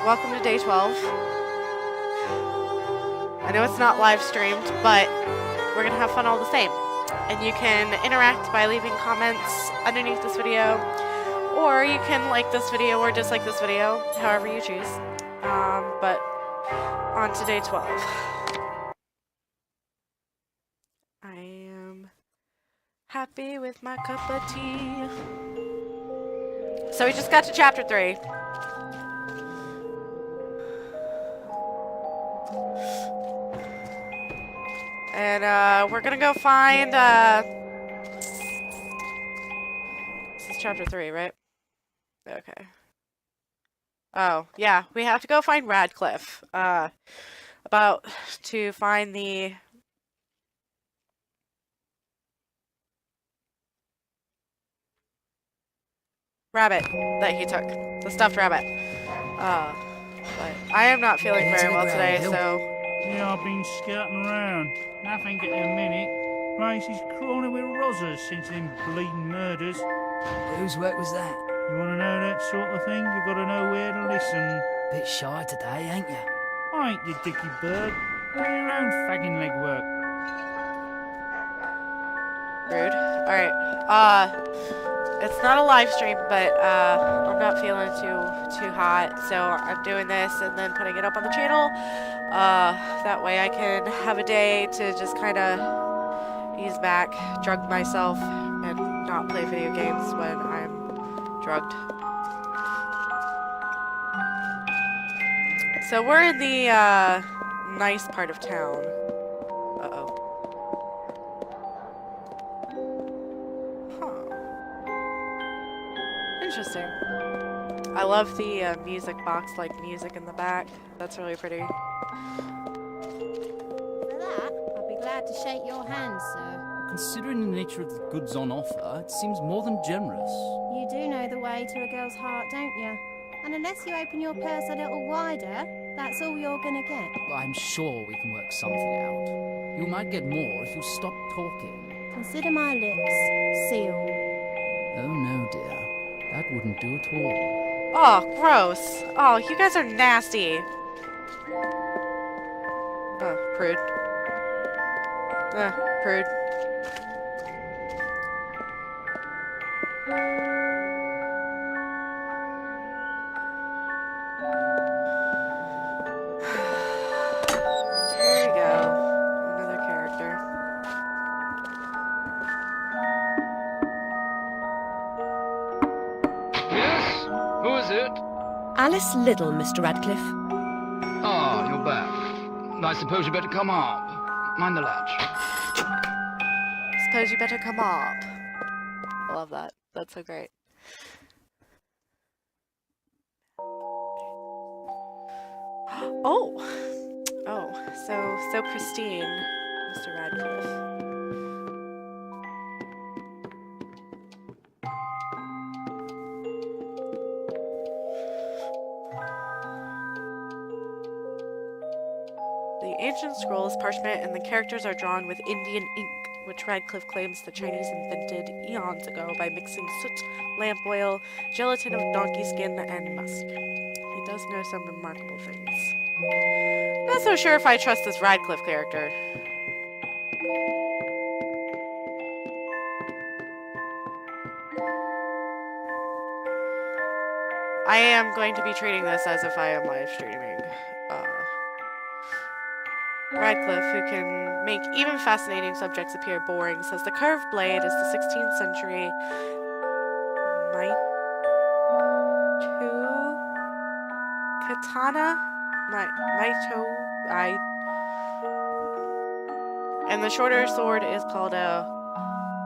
welcome to day 12. I know it's not live streamed, but we're gonna have fun all the same. And you can interact by leaving comments underneath this video, or you can like this video or dislike this video, however you choose. But on to day 12. I am happy with my cup of tea. So we just got to chapter 3. And we're gonna go find this is chapter 3, right? Okay. Oh, yeah, we have to go find Radcliffe. About to find the rabbit that he took. The stuffed rabbit. But I am not feeling very well today, so... Yeah, I've been skirting around. Nothing at the minute. Place is crawling with rozzers since them bleeding murders. Whose work was that? You want to know that sort of thing? You got to know where to listen. Bit shy today, ain't you? I ain't your dicky bird. Do your own fagging legwork. Rude. Alright. It's not a live stream, but I'm not feeling too hot, so I'm doing this and then putting it up on the channel. That way I can have a day to just kind of ease back, drug myself, and not play video games when I'm drugged. So we're in the nice part of town. Uh-oh. Interesting. I love the music box, like music in the back. That's really pretty. For that, I'd be glad to shake your hand, sir. Considering the nature of the goods on offer, it seems more than generous. You do know the way to a girl's heart, don't you? And unless you open your purse a little wider, that's all you're gonna get. I'm sure we can work something out. You might get more if you stop talking. Consider my lips sealed. Oh no, dear. That wouldn't do at all. Oh, gross. Oh, you guys are nasty. Oh, prude. Prude. Here we go. Another character. Yes? Who is it? Alice Liddell, Mr. Radcliffe. Ah, you're back. I suppose you better come up. Mind the latch. Suppose you better come up. I love that. That's so great. Oh! Oh, so pristine, Mr. Radcliffe. The ancient scroll is parchment and the characters are drawn with Indian ink, which Radcliffe claims the Chinese invented eons ago by mixing soot, lamp oil, gelatin of donkey skin, and musk. He does know some remarkable things. Not so sure if I trust this Radcliffe character. I am going to be treating this as if I am live streaming. Radcliffe, who can make even fascinating subjects appear boring, says the curved blade is the 16th century katana? And the shorter sword is called a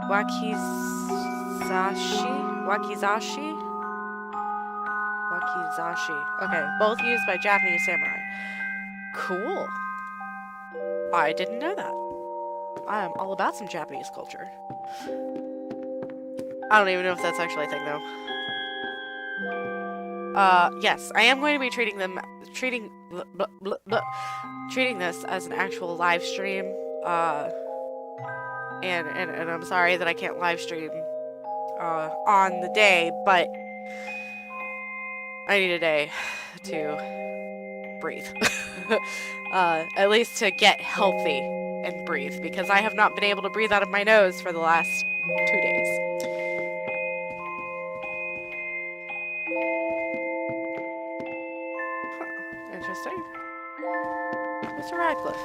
wakizashi? Okay, both used by Japanese samurai. Cool. I didn't know that. I am all about some Japanese culture. I don't even know if that's actually a thing, though. Yes, I am going to be treating this as an actual live stream. And I'm sorry that I can't live stream on the day, but I need a day to breathe. At least to get healthy and breathe, because I have not been able to breathe out of my nose for the last 2 days. Huh. Interesting. Mr. Radcliffe.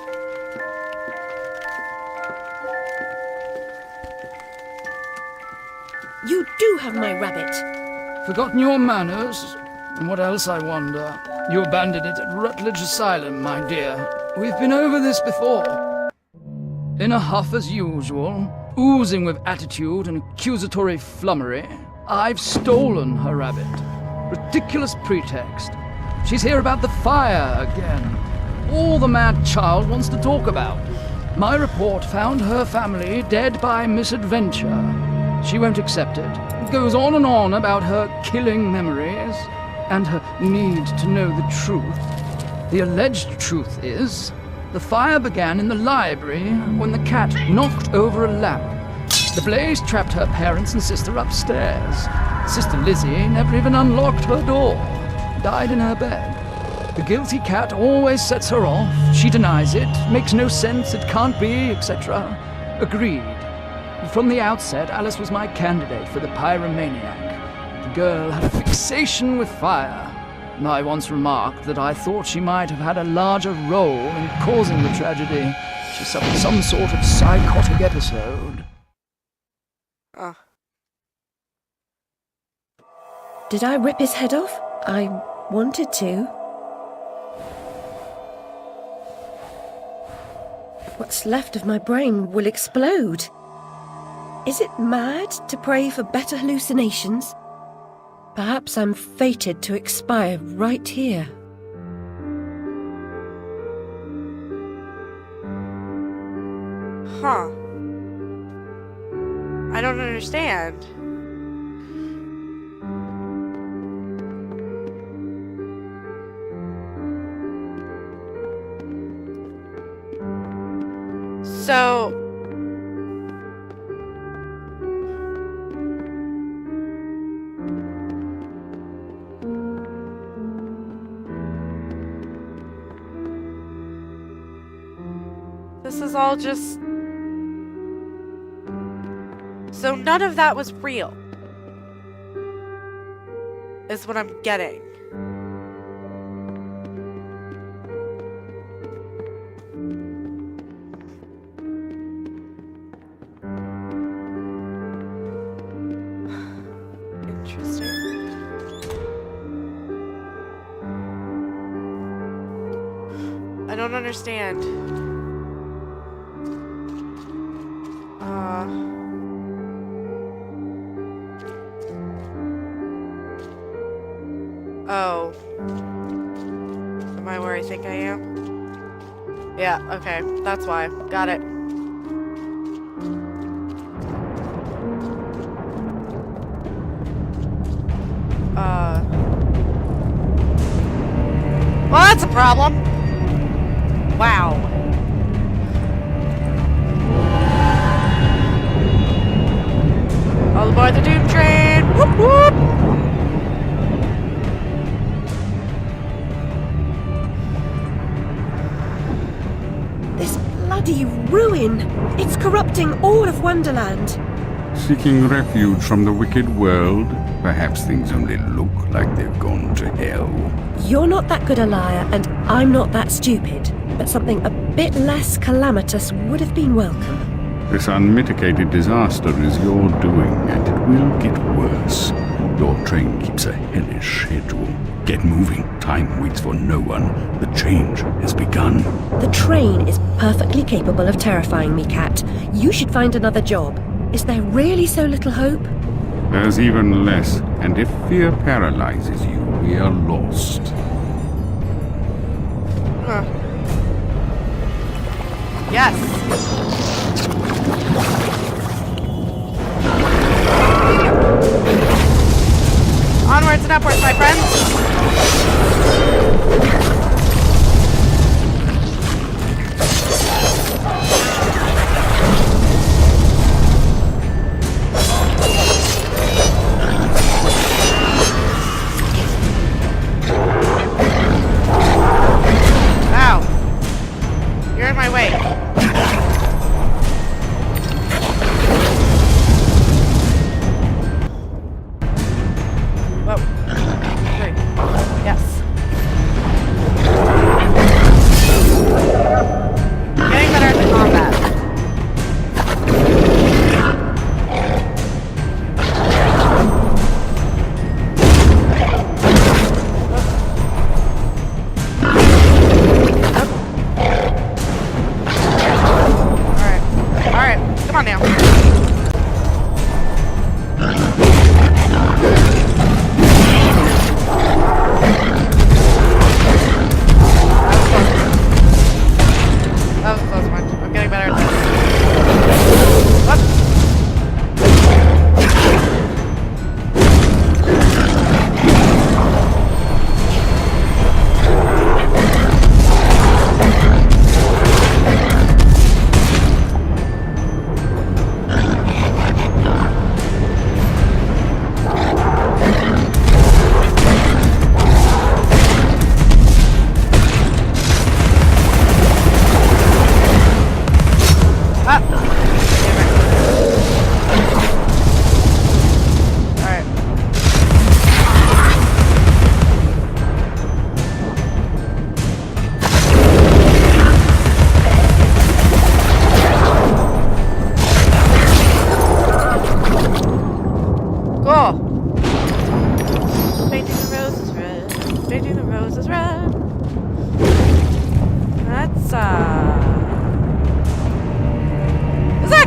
You do have my rabbit. Forgotten your manners? And what else, I wonder? You abandoned it at Rutledge Asylum, my dear. We've been over this before. In a huff as usual, oozing with attitude and accusatory flummery, I've stolen her rabbit. Ridiculous pretext. She's here about the fire again. All the mad child wants to talk about. My report found her family dead by misadventure. She won't accept it. Goes on and on about her killing memories and her need to know the truth. The alleged truth is, the fire began in the library when the cat knocked over a lamp. The blaze trapped her parents and sister upstairs. Sister Lizzie never even unlocked her door. Died in her bed. The guilty cat always sets her off. She denies it. Makes no sense. It can't be, etc. Agreed. From the outset, Alice was my candidate for the pyromaniac. The girl had a fixation with fire. I once remarked that I thought she might have had a larger role in causing the tragedy. She suffered some sort of psychotic episode. Did I rip his head off? I wanted to. What's left of my brain will explode. Is it mad to pray for better hallucinations? Perhaps I'm fated to expire right here. Huh. I don't understand. So... this is all just... so none of that was real, is what I'm getting. Interesting. I don't understand. Oh. Am I where I think I am? Yeah, okay. That's why. Got it. Well, that's a problem. Wow. All aboard the Doom Train! Whoop whoop! This bloody ruin! It's corrupting all of Wonderland. Seeking refuge from the wicked world, perhaps things only look like they've gone to hell. You're not that good a liar, and I'm not that stupid. But something a bit less calamitous would have been welcome. This unmitigated disaster is your doing, and it will get worse. Your train keeps a hellish schedule. Get moving. Time waits for no one. The change has begun. The train is perfectly capable of terrifying me, Cat. You should find another job. Is there really so little hope? There's even less, and if fear paralyzes you, we are lost. Yes. Onwards and upwards, my friends.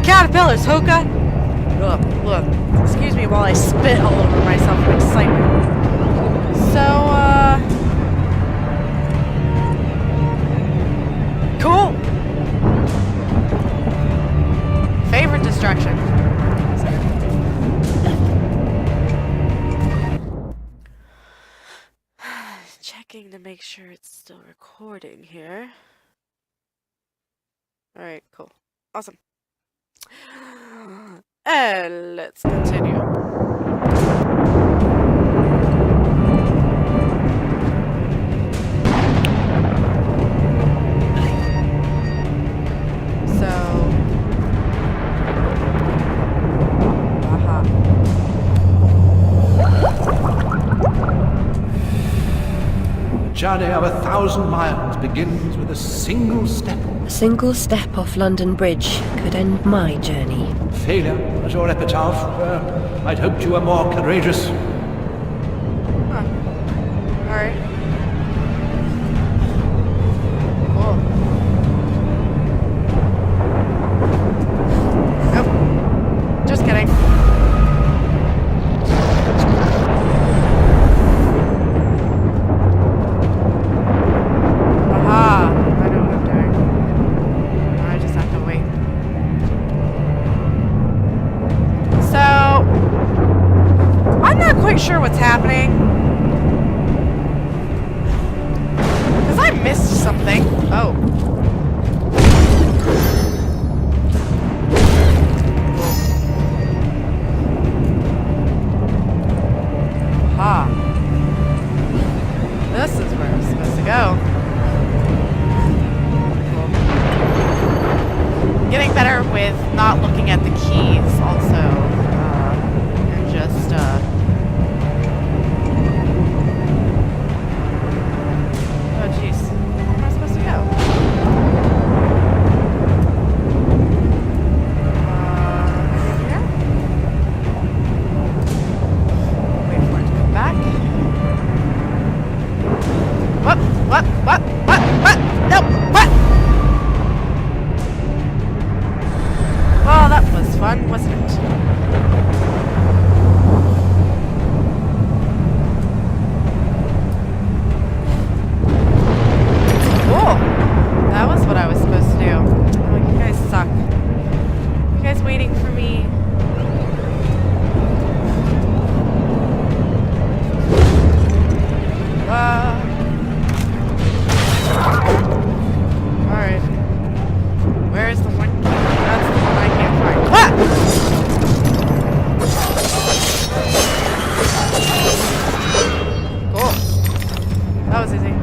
caterpillars, Hoka! Look. Excuse me while I spit all over myself in excitement. So, cool! Favorite distraction. Checking to make sure it's still recording here. Alright, cool. Awesome. And let's continue. So, A journey of 1,000 miles begins with a single step. A single step off London Bridge could end my journey. Failure as your epitaph. I'd hoped you were more courageous. Alright. Cool. Nope. Just kidding. Aha! I know what I'm doing. I just have to wait. So, I'm not quite sure what's happening. Because I missed something. Oh. Aha. This is where I'm supposed to go. Getting better with not looking at the keys also, and just, oh jeez, where am I supposed to go? Maybe here? Wait for it to come back. What? Nope, what? Well, that was fun, wasn't it? Cool! That was what I was supposed to do. Oh, you guys suck. You guys waiting for me? Alright. Where is the one? That's the one I can't find. Ah! Cool. That was easy.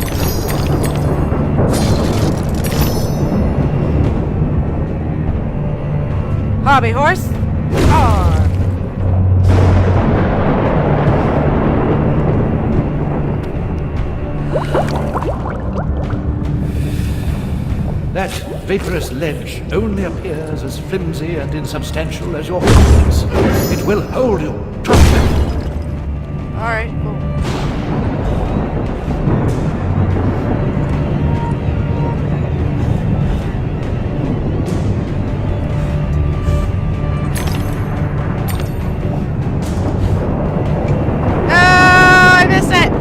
Hobby horse. On. That vaporous ledge only appears as flimsy and insubstantial as your confidence. It will hold you. Trust me. Alright, cool. I missed it!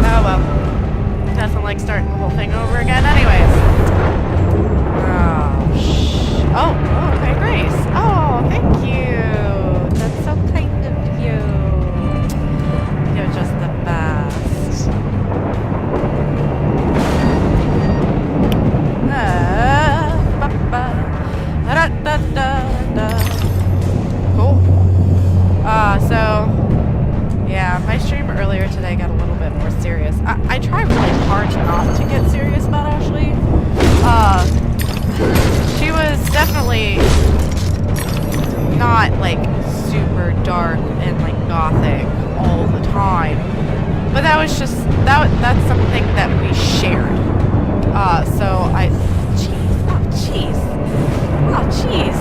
Oh well. Nothing like starting the whole thing over again anyways. Oh, okay, Grace. Oh, thank you. That's so kind of you. You're just the best. Cool. So, yeah, my stream earlier today got a little bit more serious. I try really hard not to get serious about Ashley. She was definitely not like super dark and like gothic all the time, but that was just that's something that we shared. So jeez, oh jeez.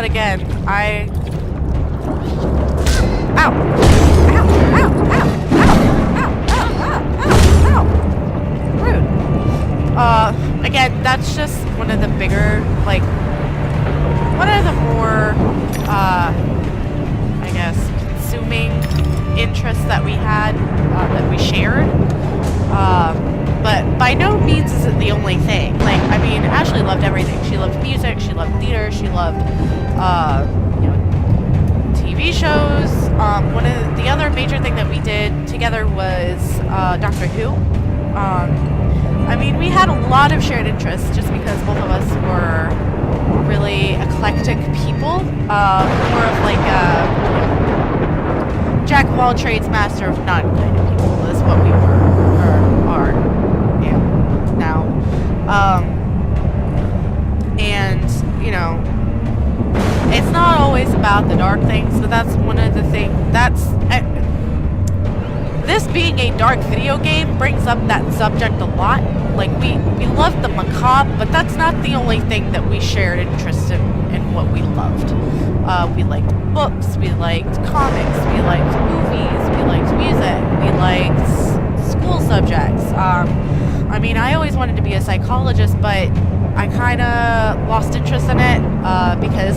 but again, Ow! Ow! Ow! Ow! Ow! Ow! Ow! Ow! Rude. Again, that's just one of the bigger, like, one of the more, I guess, consuming interests that we had, that we shared. But by no means is it the only thing. Like, I mean, Ashley loved everything. She loved music, she loved theater, she loved, TV shows. One of the other major thing that we did together was Doctor Who. I mean, we had a lot of shared interests just because both of us were really eclectic people. More of like a jack of all trades, master of none kind of people is what we were, or are, now. And, you know, it's not always about the dark things, but that's one of the things, this being a dark video game brings up that subject a lot. Like, we love the macabre, but that's not the only thing that we shared interest in what we loved. We liked books, we liked comics, we liked movies, we liked music, we liked school subjects. I mean, I always wanted to be a psychologist, but I kind of lost interest in it because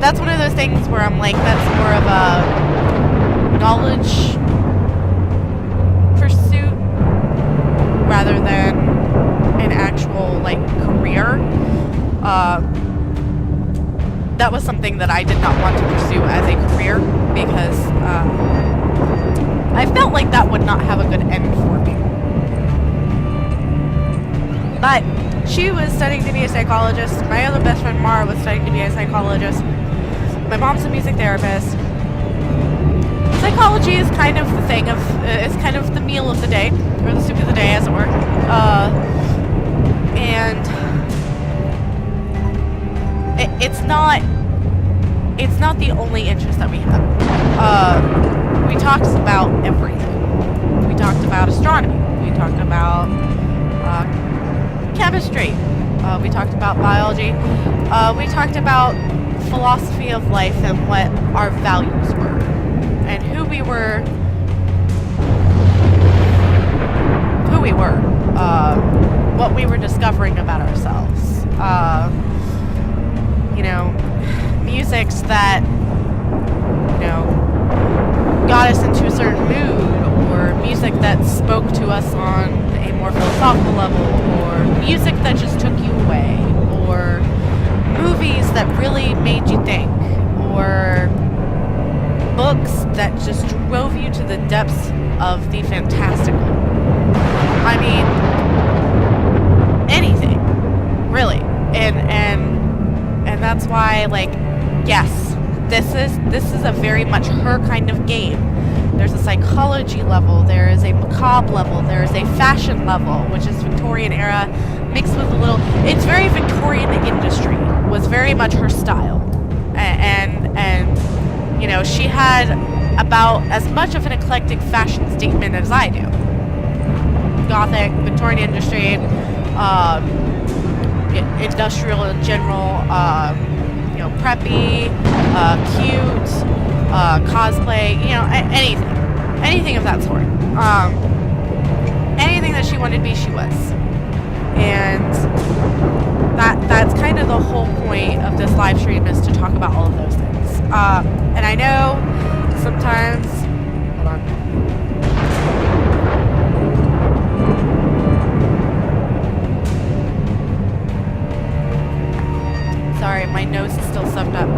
that's one of those things where I'm like, that's more of a knowledge pursuit rather than an actual, like, career. That was something that I did not want to pursue as a career because I felt like that would not have a good end for me. But she was studying to be a psychologist. My other best friend, Mara, was studying to be a psychologist. My mom's a music therapist. Psychology is kind of the thing of, it's kind of the meal of the day, or the soup of the day, as it were. And it's not the only interest that we have. We talked about everything. We talked about astronomy. We talked about chemistry. We talked about biology. We talked about philosophy of life and what our values were and who we were, what we were discovering about ourselves. You know, musics that, you know, got us into a certain mood, or music that spoke to us on a more philosophical level, or music that just took you away, or movies that really made you think, or books that just drove you to the depths of the fantastical. I mean, anything, really. And that's why, like, yes, this is a very much her kind of game. There's a psychology level, there is a macabre level, there is a fashion level, which is Victorian era mixed with a little, it's very Victorian industry, was very much her style. And you know, she had about as much of an eclectic fashion statement as I do. Gothic, Victorian industry, industrial in general, you know, preppy, cute, cosplay, you know, anything of that sort. Anything that she wanted to be, she was. And that's kind of the whole point of this live stream, is to talk about all of those things. And I know sometimes, hold on. Sorry, my nose is still stuffed up.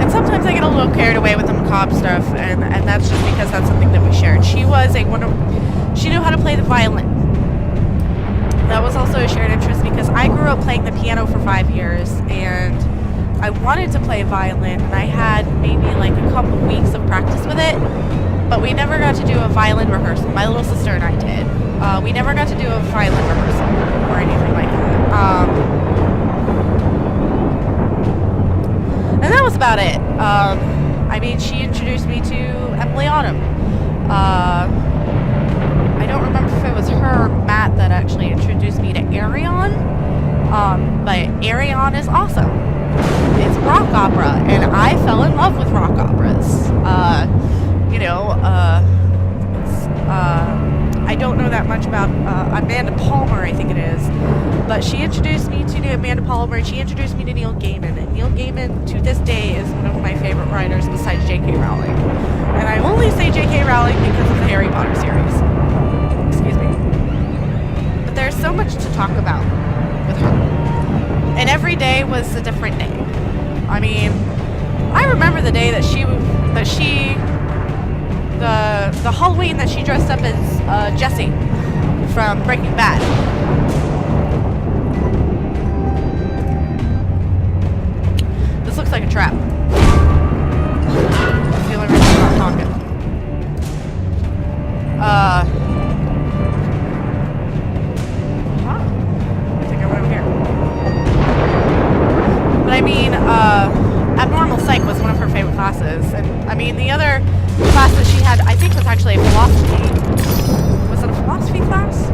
And sometimes I get a little carried away with the macabre stuff, and that's just because that's something that we shared. She was she knew how to play the violin. That was also a shared interest because I grew up playing the piano for 5 years, and I wanted to play violin, and I had maybe like a couple weeks of practice with it, but we never got to do a violin rehearsal. My little sister and I did. We never got to do a violin rehearsal or anything like that. And that was about it. I mean, she introduced me to Emily Autumn. I don't remember if it was her or Matt that actually introduced me to Arion. But Arion is awesome. It's fell in love with rock operas. You know, I don't know that much about Amanda Palmer, I think it is, but she introduced me to Amanda Palmer, and she introduced me to Neil Gaiman, and Neil Gaiman, to this day, is one of my favorite writers besides J.K. Rowling. And I only say J.K. Rowling because of the Harry Potter series. Excuse me. But there's so much to talk about with her. And every day was a different day. I mean, I remember the day that the Halloween that she dressed up as Jessie from Breaking Bad. This looks like a trap. That's the only reason I'm not talking. Huh? I think I went over here. But I mean, Abnormal Psych was one of her favorite classes, and I mean, the other class that she had, I think, was actually a philosophy. Was it a philosophy class?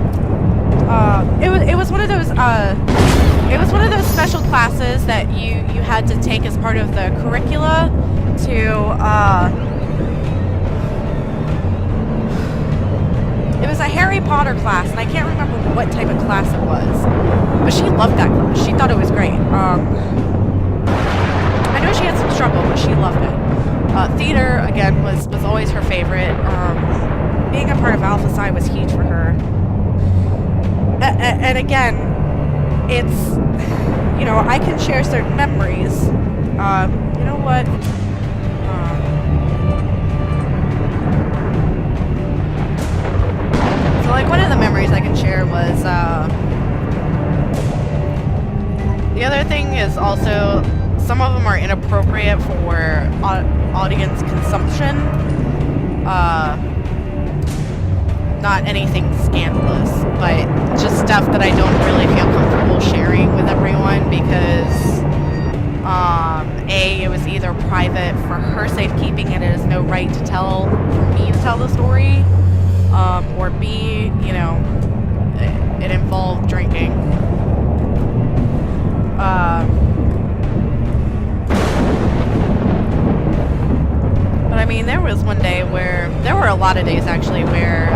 It was one of those. It was one of those special classes that you had to take as part of the curricula to. It was a Harry Potter class, and I can't remember what type of class it was, but she loved that class. She thought it was great. I know she had some struggle, but she loved it. Theater, again, was always her favorite. Being a part of Alpha Psi was huge for her. And again, it's, you know, I can share certain memories. You know what? So, like, one of the memories I can share was, the other thing is also, some of them are inappropriate for audience consumption. Not anything scandalous, but just stuff that I don't really feel comfortable sharing with everyone because, A, it was either private for her safekeeping and it has no right to tell, for me to tell the story, or B, you know, it involved drinking. But I mean, there was one day where, there were a lot of days actually where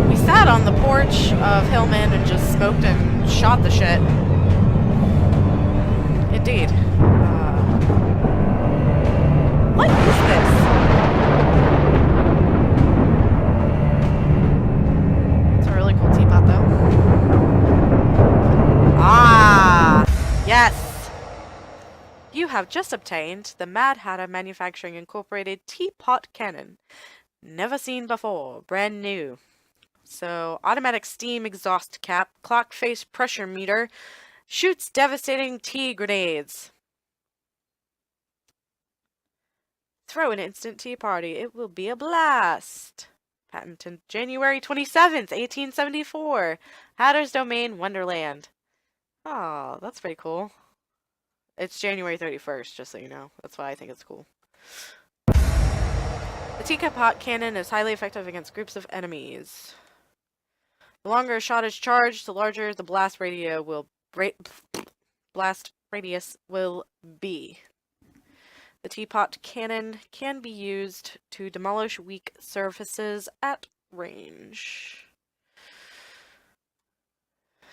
we sat on the porch of Hillman and just smoked and shot the shit. Indeed. What is this? It's a really cool teapot though. Ah! Yes! You have just obtained the Mad Hatter Manufacturing Incorporated Teapot Cannon. Never seen before. Brand new. So, automatic steam exhaust cap, clock face pressure meter, shoots devastating tea grenades. Throw an instant tea party. It will be a blast. Patented January 27th, 1874. Hatter's Domain, Wonderland. Oh, that's pretty cool. It's January 31st, just so you know. That's why I think it's cool. The teapot cannon is highly effective against groups of enemies. The longer a shot is charged, the larger the blast radius will be. The teapot cannon can be used to demolish weak surfaces at range.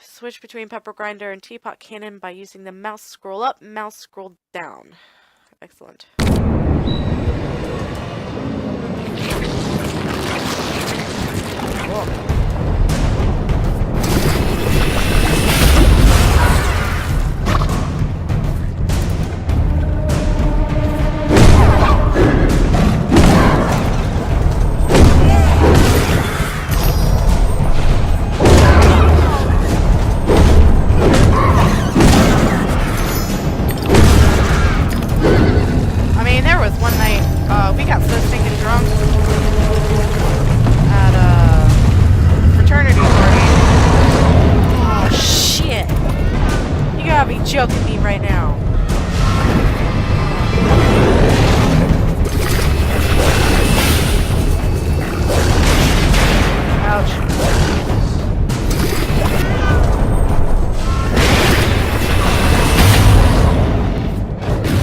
Switch between pepper grinder and teapot cannon by using the mouse scroll up, mouse scroll down. Excellent. Cool. We got so stinking drunk at a fraternity party. Oh shit! You gotta be joking me right now. Ouch.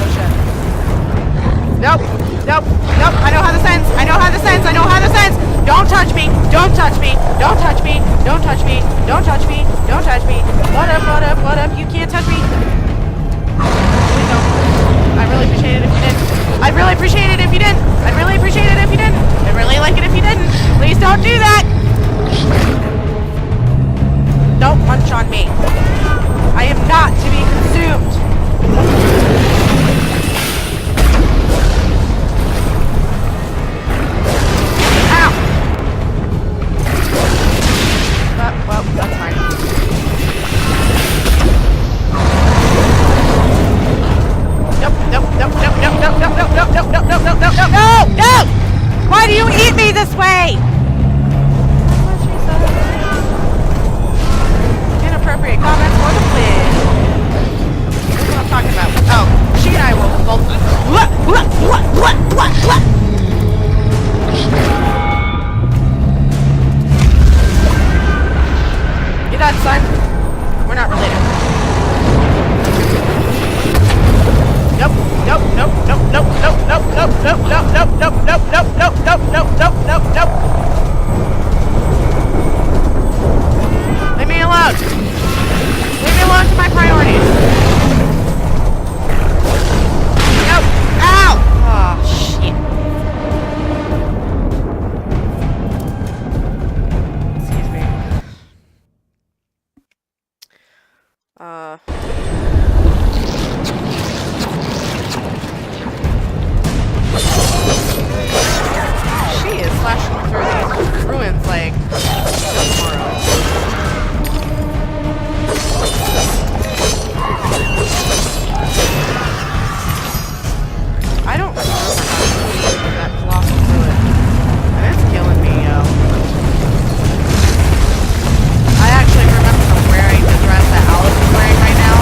Oh shit. nope, nope. I know how this ends. I know how this ends. I know how this ends. Don't touch me. Don't touch me. Don't touch me. Don't touch me. Don't touch me. Don't touch me. What up, what up, what up? You can't touch me. Please don't. I'd really appreciate it if you didn't. I'd really appreciate it if you didn't. I'd really appreciate it if you didn't. I'd really like it if you didn't. Please don't do that. Don't munch on me. I am not to be consumed. Ow! Well, that's fine. Nope, nope, nope, nope, nope, nope, nope, nope, nope, nope, nope, nope, nope, nope, no! No! Why do you eat me this way? Inappropriate comments for the play. This is what I'm talking about. Oh, she and I will both. What? You done, son? We're not related. Nope, nope, nope, nope, nope, nope, nope, nope, nope, nope, nope, nope, nope, nope, nope, nope, nope, nope, nope. Leave me alone. Leave me alone to my priorities. Nope. Ow! Oh, shit. Excuse me. She is slashing through these ruins like tomorrow. I don't remember how to beat that colossal ruin. And it's killing me, yo. I actually remember wearing the dress that Alice is wearing right now.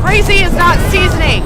Crazy is not seasoning.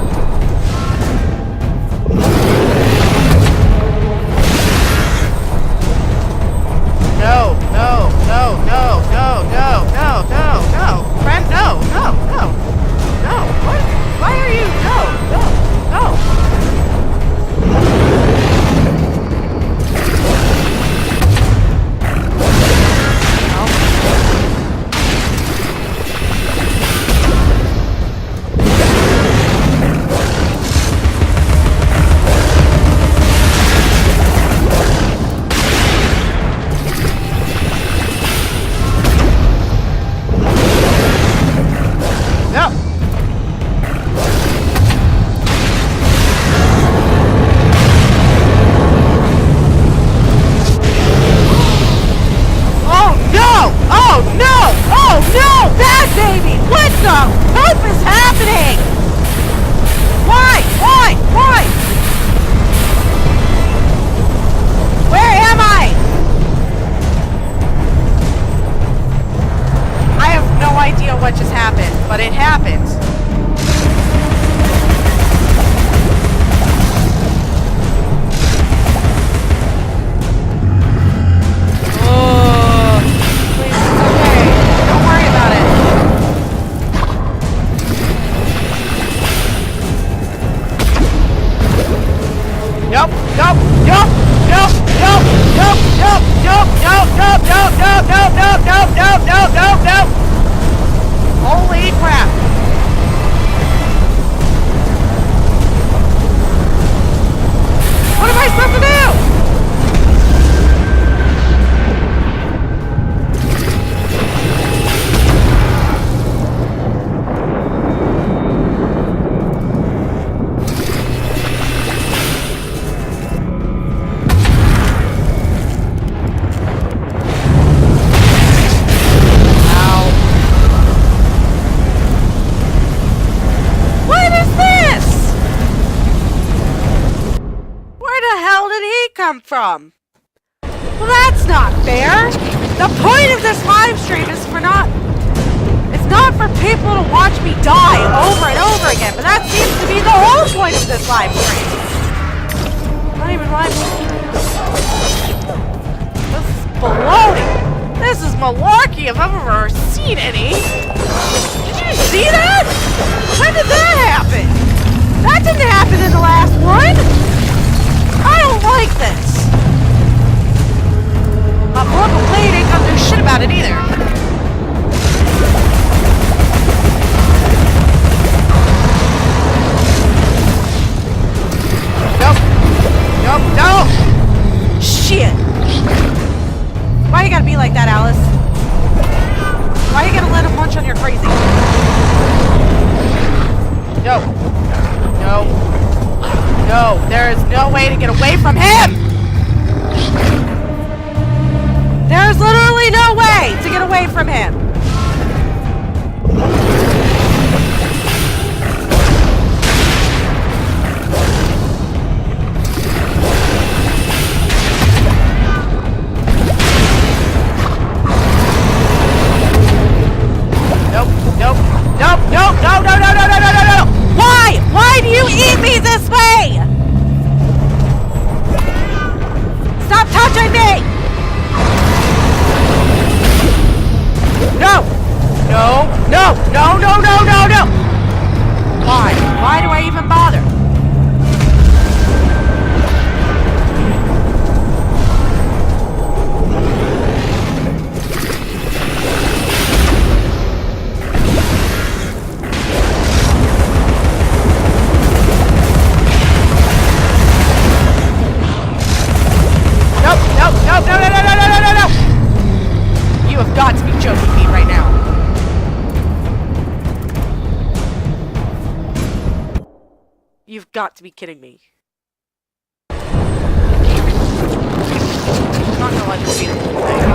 from? Well, that's not fair. The point of this live stream is it's not for people to watch me die over and over again, but that seems to be the whole point of this live stream. Not even live stream. This is baloney. This is malarkey if I've ever seen any. Did you see that? When did that happen? That didn't happen in the last one. I don't like this. My broken blade ain't gonna do shit about it either. Nope. Shit. Why you gotta be like that, Alice? Why you gotta let him munch on your crazy? No. There is no way to get away from him! There's literally no way to get away from him! No! Why do you eat me this way? Stop touching me! No! Why do I even bother? No! You have got to be joking me right now. You've got to be kidding me. I'm not gonna let this be the whole thing.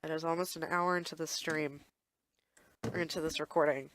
It is almost an hour into the stream. Or into this recording.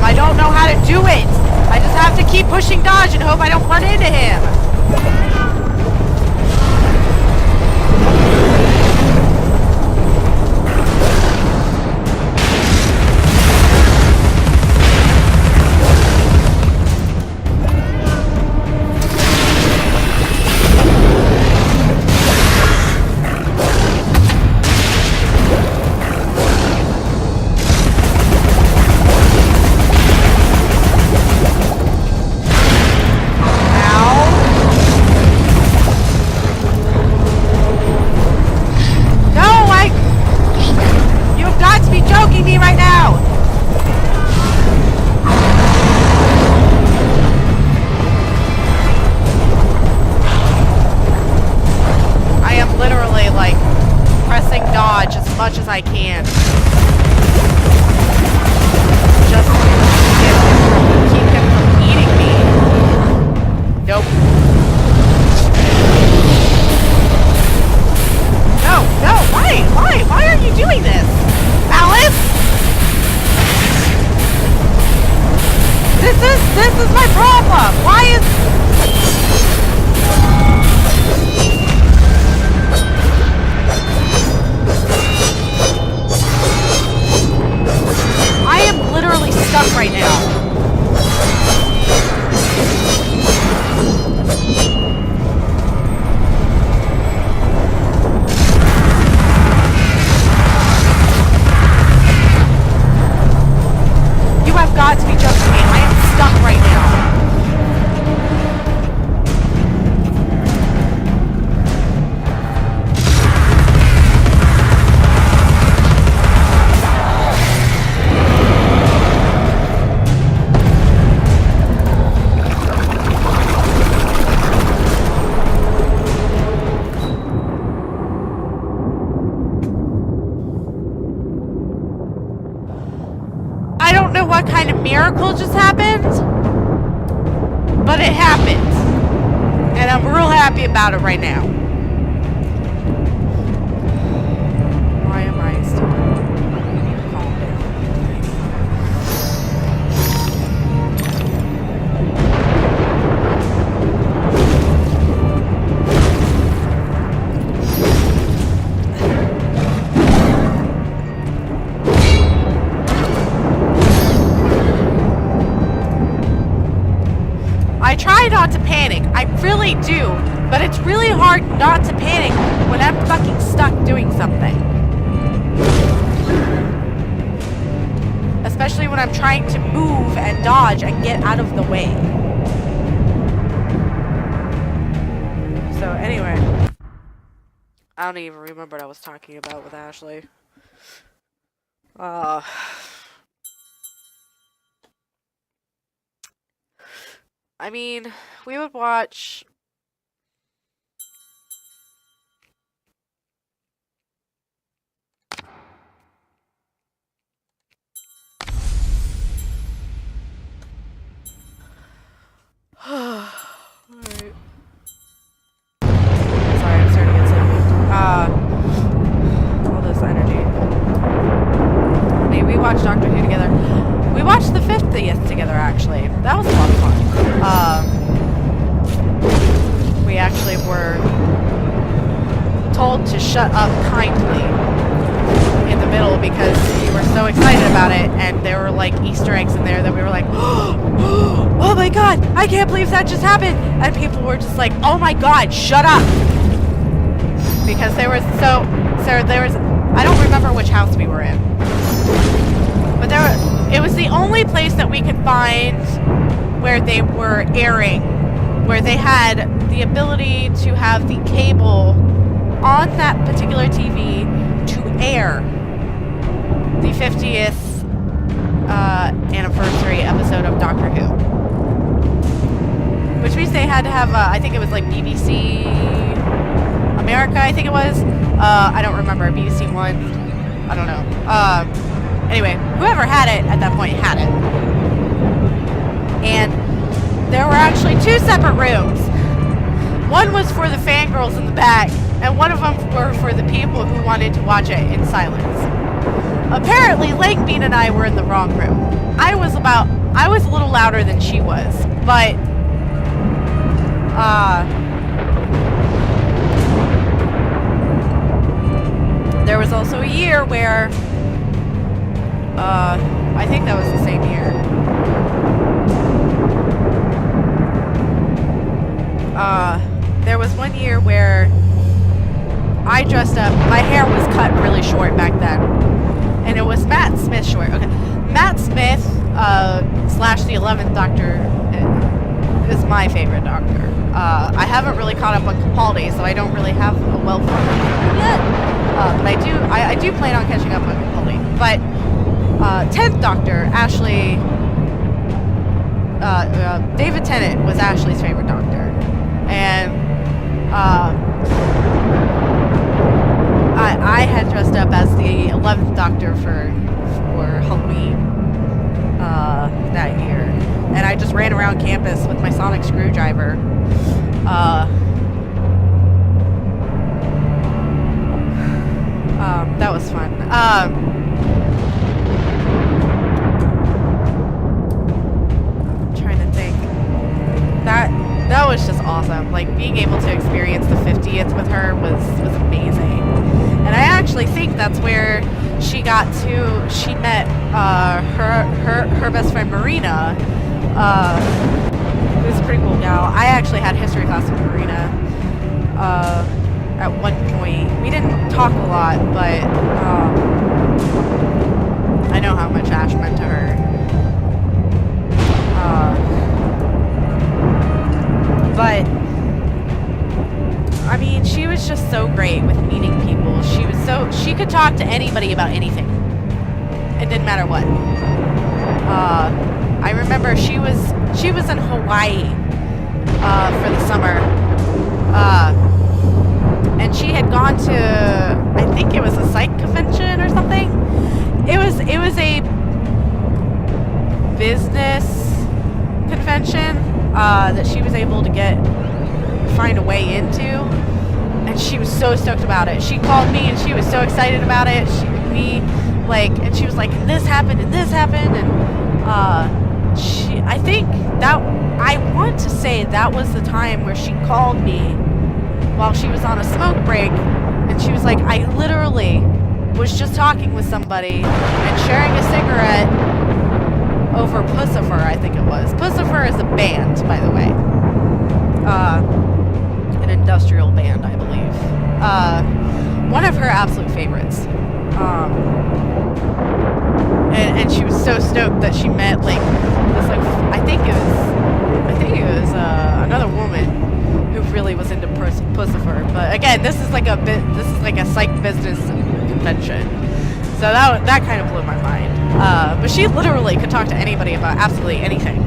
I don't know how to do it. I just have to keep pushing dodge and hope I don't run into him. I can. Just keep him from eating me. Nope. No, no, why are you doing this? Alice? This is my problem. Why is... literally stuck right now. You have got to be joking me. I am stuck right now. What kind of miracle just happened, but it happened, and I'm real happy about it right now. Why am I still calm down? I try not to panic, I really do, but it's really hard not to panic when I'm fucking stuck doing something. Especially when I'm trying to move and dodge and get out of the way. So anyway, I don't even remember what I was talking about with Ashley. I mean, we would watch... watched Doctor Who together. We watched the 50th together, actually. That was a lot of fun. We actually were told to shut up kindly in the middle because we were so excited about it, and there were like Easter eggs in there that we were like, oh my god, I can't believe that just happened, and people were just like, oh my god, shut up, because there was I don't remember which house we were in, but it was the only place that we could find where they were airing, where they had the ability to have the cable on that particular TV to air the 50th anniversary episode of Doctor Who. Which means they had to have, I think it was like BBC America, I think it was. I don't remember. BBC One. I don't know. Anyway, whoever had it at that point had it. And there were actually 2 separate rooms. One was for the fangirls in the back, and one of them were for the people who wanted to watch it in silence. Apparently, Langbean and I were in the wrong room. I was a little louder than she was, but there was also a year where I think that was the same year. There was one year where I dressed up. My hair was cut really short back then, and it was Matt Smith short. Okay, Matt Smith / the 11th Doctor is my favorite Doctor. I haven't really caught up on Capaldi, so I don't really have a well-formed opinion yet. But I do plan on catching up on Capaldi. But 10th Doctor, Ashley, David Tennant was Ashley's favorite Doctor, and I had dressed up as the 11th Doctor for Halloween that year, and I just ran around campus with my sonic screwdriver. That was fun. I'm trying to think. That was just awesome. Like, being able to experience the 50th with her was amazing. And I actually think that's where she met her best friend Marina, who's a pretty cool gal. I actually had history class with Marina at one point. We didn't talk a lot, but I know how much Ash meant to her. But I mean, she was just so great with meeting people. She could talk to anybody about anything. It didn't matter what. I remember she was in Hawaii for the summer. And she had gone to, I think it was a psych convention or something. It was a business convention that she was able to find a way into, and she was so stoked about it. She called me and she was so excited about it. And she was like, this happened and this happened, and I think that, I want to say that was the time where she called me while she was on a smoke break, and she was like, I literally was just talking with somebody and sharing a cigarette over Pussifer, I think it was. Pussifer is a band, by the way. An industrial band, I believe. One of her absolute favorites. And she was so stoked that she met this, I think it was another woman who really was into Pussifer. But again, this is like a psych business convention. So that kind of blew my mind. But she literally could talk to anybody about absolutely anything.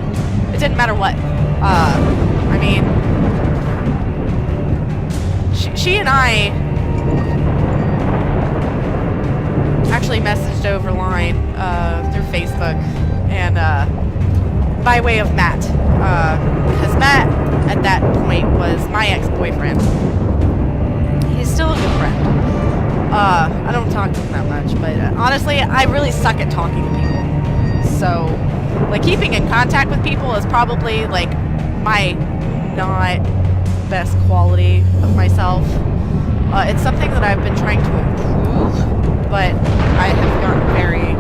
It didn't matter what. I mean, she and I actually messaged over line through Facebook, and by way of Matt, because Matt at that point was my ex-boyfriend. He's still a good friend. I don't talk to him that much, but honestly, I really suck at talking to people. So, like, keeping in contact with people is probably, like, my not best quality of myself. It's something that I've been trying to improve, but I have gotten very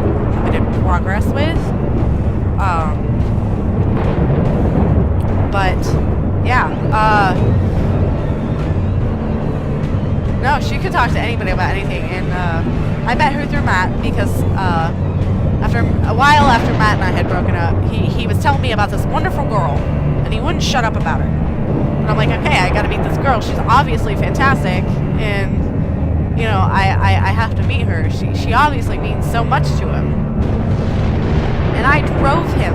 limited progress with. But, yeah, no, she could talk to anybody about anything, and I met her through Matt because after a while after Matt and I had broken up, he was telling me about this wonderful girl, and he wouldn't shut up about her. And I'm like, okay, I gotta meet this girl. She's obviously fantastic, and you know, I have to meet her. She obviously means so much to him. And I drove him,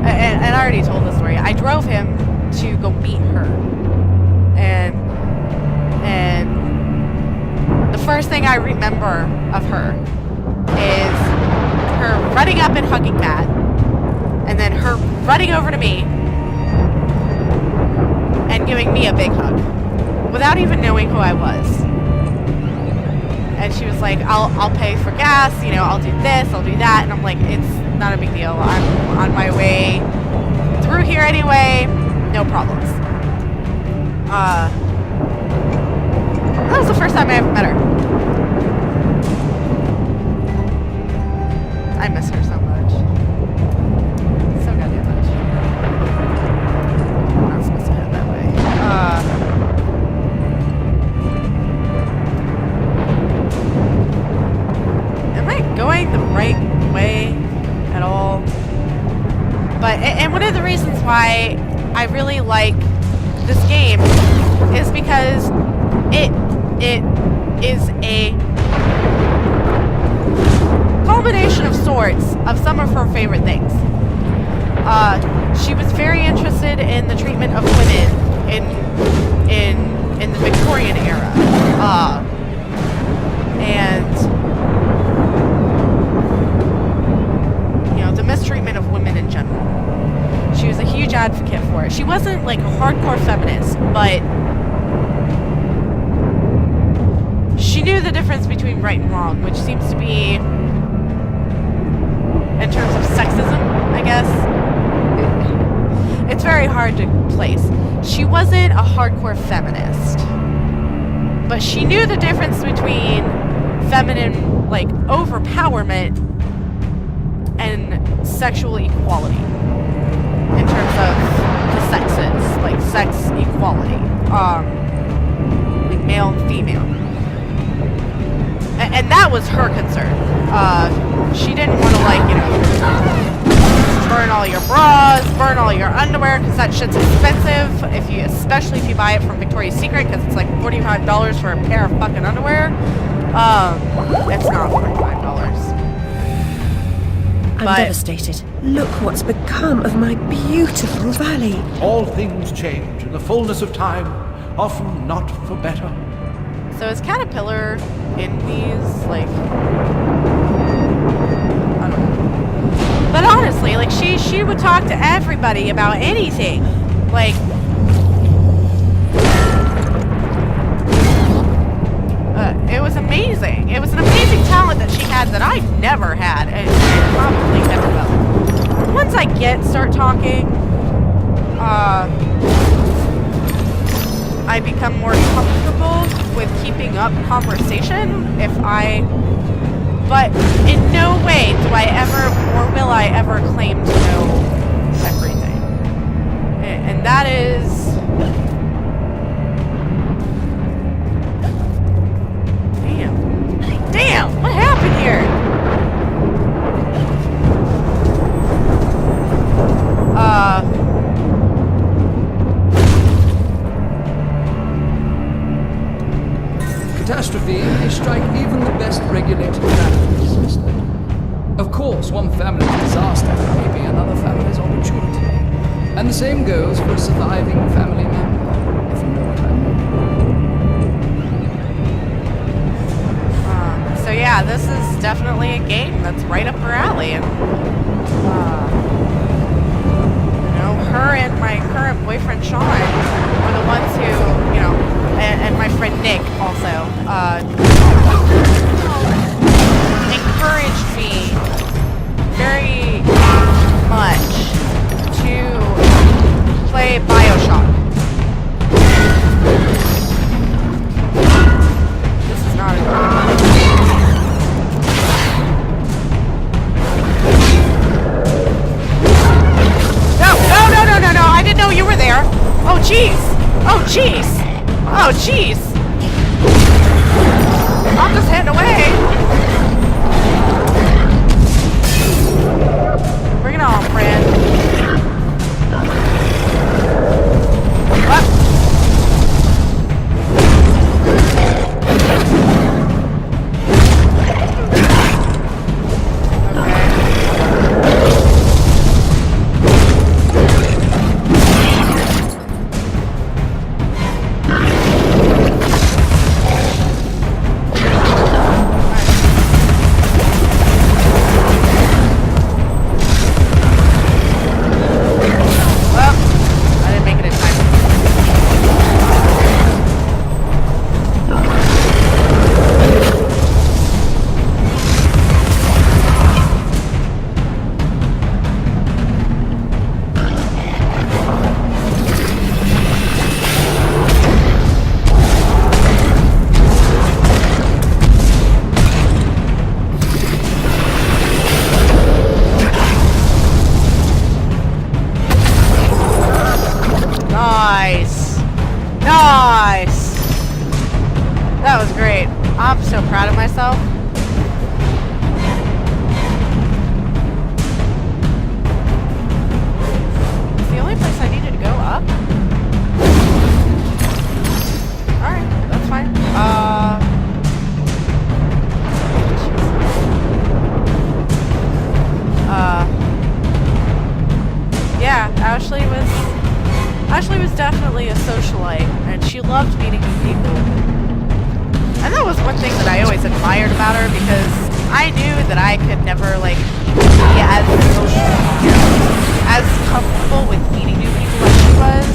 and I already told this story. I drove him to go meet her, and the first thing I remember of her is her running up and hugging Matt, and then her running over to me and giving me a big hug without even knowing who I was. And she was like, I'll pay for gas, you know, I'll do this, I'll do that. And I'm like, it's not a big deal. I'm on my way through here anyway, no problems. That was the first time I ever met her. I miss her so much. So goddamn much. I'm not supposed to head that way. Am I going the right way at all? But, and one of the reasons why I really like this game is because it is a culmination of sorts of some of her favorite things. She was very interested in the treatment of women in the Victorian era, and you know, the mistreatment of women in general. She was a huge advocate for it. She wasn't like a hardcore feminist, but she knew the difference between right and wrong, which seems to be, in terms of sexism, I guess, it's very hard to place. She wasn't a hardcore feminist, but she knew the difference between feminine, like, overpowerment and sexual equality in terms of the sexes, like sex equality, like male and female. And that was her concern. She didn't want to, like, you know, burn all your bras, burn all your underwear, because that shit's expensive. Especially if you buy it from Victoria's Secret, because it's like $45 for a pair of fucking underwear. It's not $45. I'm devastated. Look what's become of my beautiful valley. All things change in the fullness of time, often not for better. So is Caterpillar in these, like, I don't know. But honestly, like, she would talk to everybody about anything. Like, it was amazing. It was an amazing talent that she had that I never had, and probably never will. Once I start talking, I become more comfortable with keeping up conversation but in no way do I ever, or will I ever, claim to know everything. And that is... Damn, what happened here? Catastrophe may strike even the best regulated families, Mister. Of course, one family's disaster may be another family's opportunity. And the same goes for a surviving family member, if you know what I mean. So yeah, this is definitely a game that's right up her alley, and you know, her and my current boyfriend Sean were the ones who, you know, and my friend Nick also encouraged me very much to play BioShock. This is not a No, I didn't know you were there. Oh, jeez. Oh, jeez. Oh, jeez. I'm just heading away. Bring it on, friend. What? Nice! That was great. I'm so proud of myself. It's the only place I needed to go up. Alright, that's fine. Yeah, Ashley was definitely a socialite, and she loved meeting new people. And that was one thing that I always admired about her, because I knew that I could never, like, be as social, as comfortable with meeting new people as she was.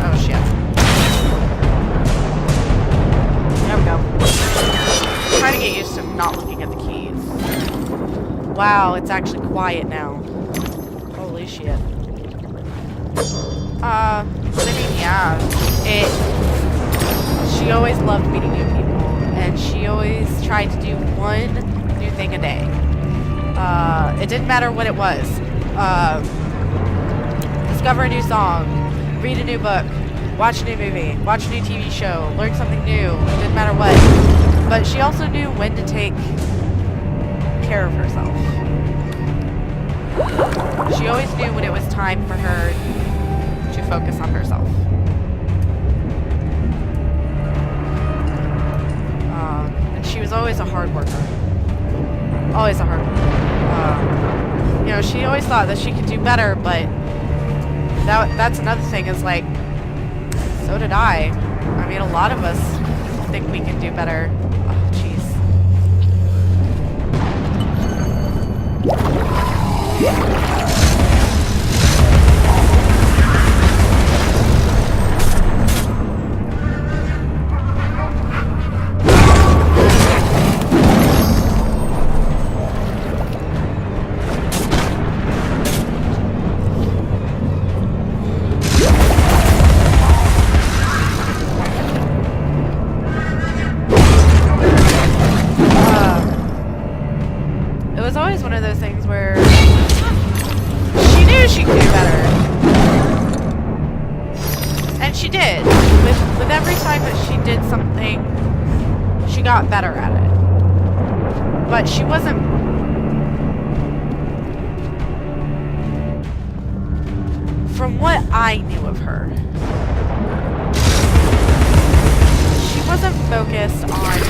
Oh, shit. There we go. I'm trying to get used to not looking at the keys. Wow, it's actually quiet now. Holy shit. But I mean, yeah. She always loved meeting new people. And she always tried to do one new thing a day. It didn't matter what it was. Discover a new song. Read a new book. Watch a new movie. Watch a new TV show. Learn something new. It didn't matter what. But she also knew when to take care of herself. She always knew when it was time for her to focus on herself. And she was always a hard worker. Always a hard worker. You know, she always thought that she could do better, but that's another thing is like, so did I. I mean, a lot of us think we can do better. Oh, jeez. Got better at it, but she wasn't. From what I knew of her, she wasn't focused on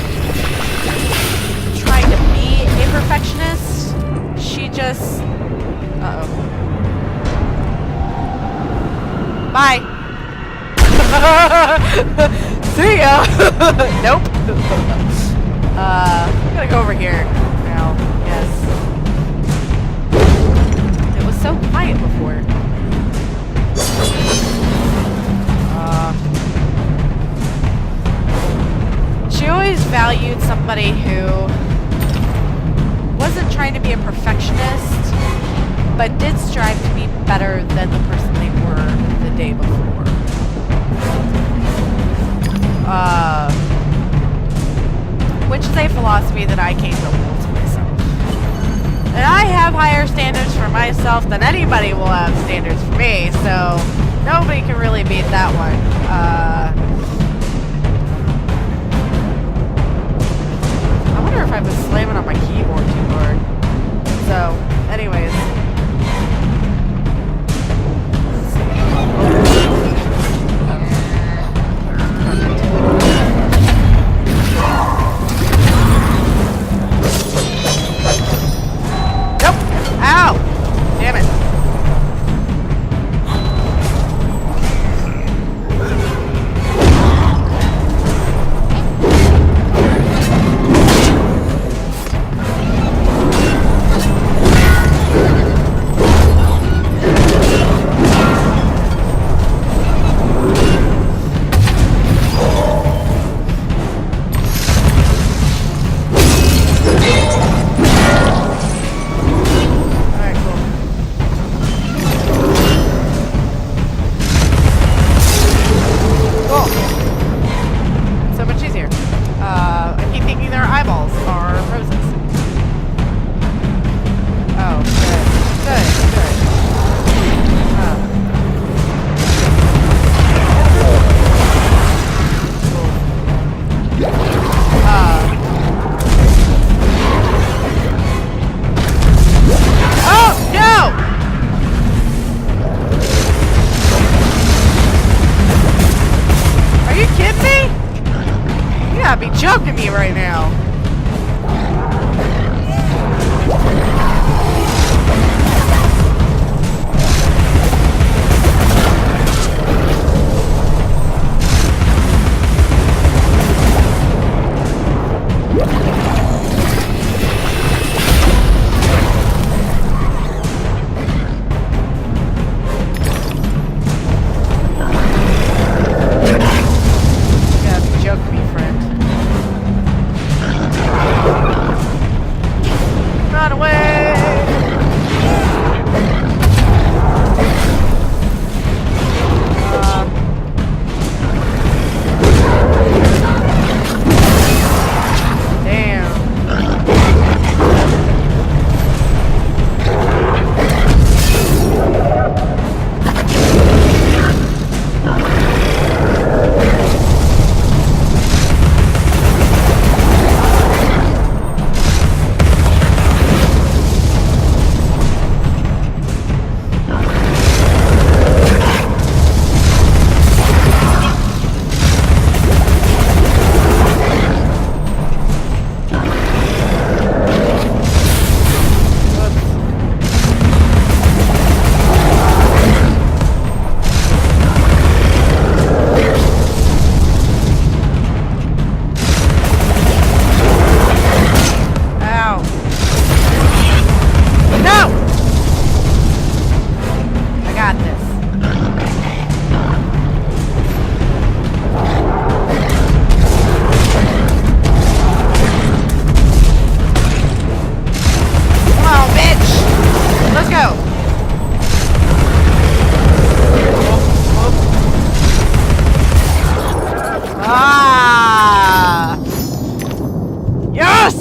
trying to be a perfectionist. She just bye. See ya. Nope. I'm gonna go over here now. Yes. quiet before. She always valued somebody who wasn't trying to be a perfectionist, but did strive to be better than the person they were the day before. Which is a philosophy that I came to hold to myself. And I have higher standards for myself than anybody will have standards for me, so nobody can really beat that one. I wonder if I've been slamming on my keyboard too hard. So, anyways. Ow! Damn it. Joking me right now.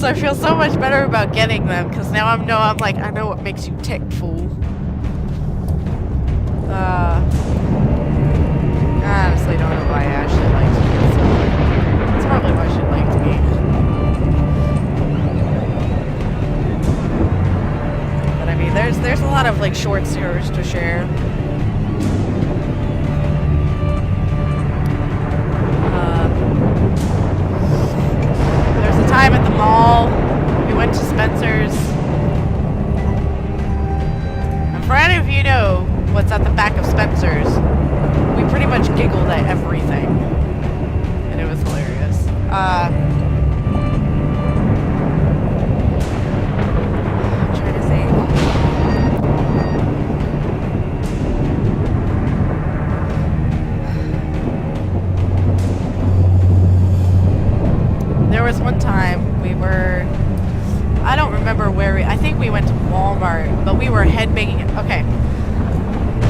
I feel so much better about getting them, because now I know what makes you tick, fool. I honestly don't know why Ashley likes me so much. That's probably why she liked me. But I mean, there's a lot of like short stories to share. There's a time at the mall, we went to Spencer's. And for any of you know what's at the back of Spencer's, we pretty much giggled at everything. And it was hilarious. I'm trying to think. where I think we went to Walmart, but we were headbanging. Okay.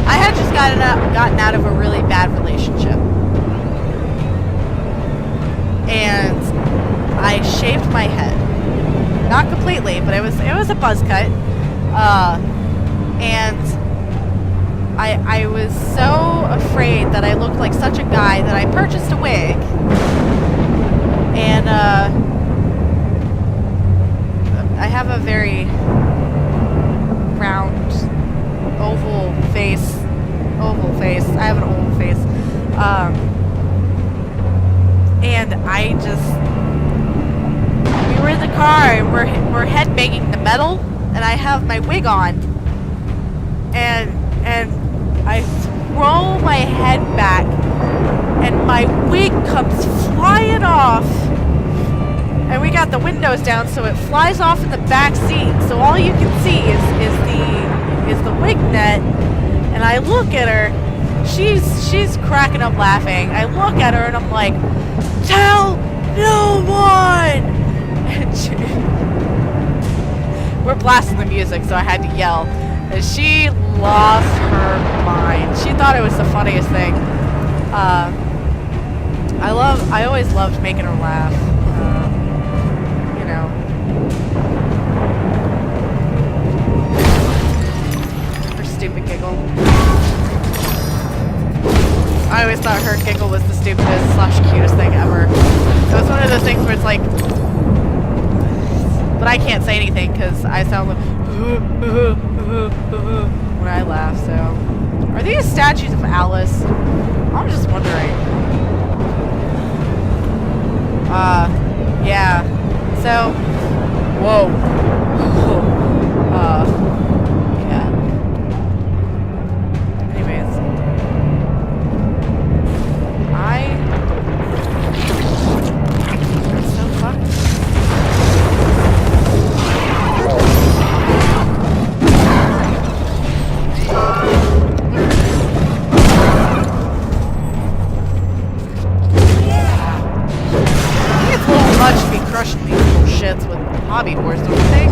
I had just gotten out of a really bad relationship. And I shaved my head. Not completely, but it was a buzz cut. And I was so afraid that I looked like such a guy that I purchased a wig. And I have a very round, oval face. I have an oval face. And I just... We were in the car, and we're headbanging the metal, and I have my wig on. And I throw my head back, and my wig comes flying off. And we got the windows down, so it flies off in the back seat. So all you can see is the wig net. And I look at her. She's cracking up laughing. I look at her and I'm like, "Tell no one!" And we're blasting the music, so I had to yell. And she lost her mind. She thought it was the funniest thing. I always loved making her laugh. You know. Her stupid giggle. I always thought her giggle was the stupidest / cutest thing ever. It was one of those things where it's like, but I can't say anything because I sound like when I laugh. So, are these statues of Alice? I'm just wondering. Yeah. So, whoa. Yeah. Anyways, it's so fucked. Crushing these little shits with hobby horse, don't you think?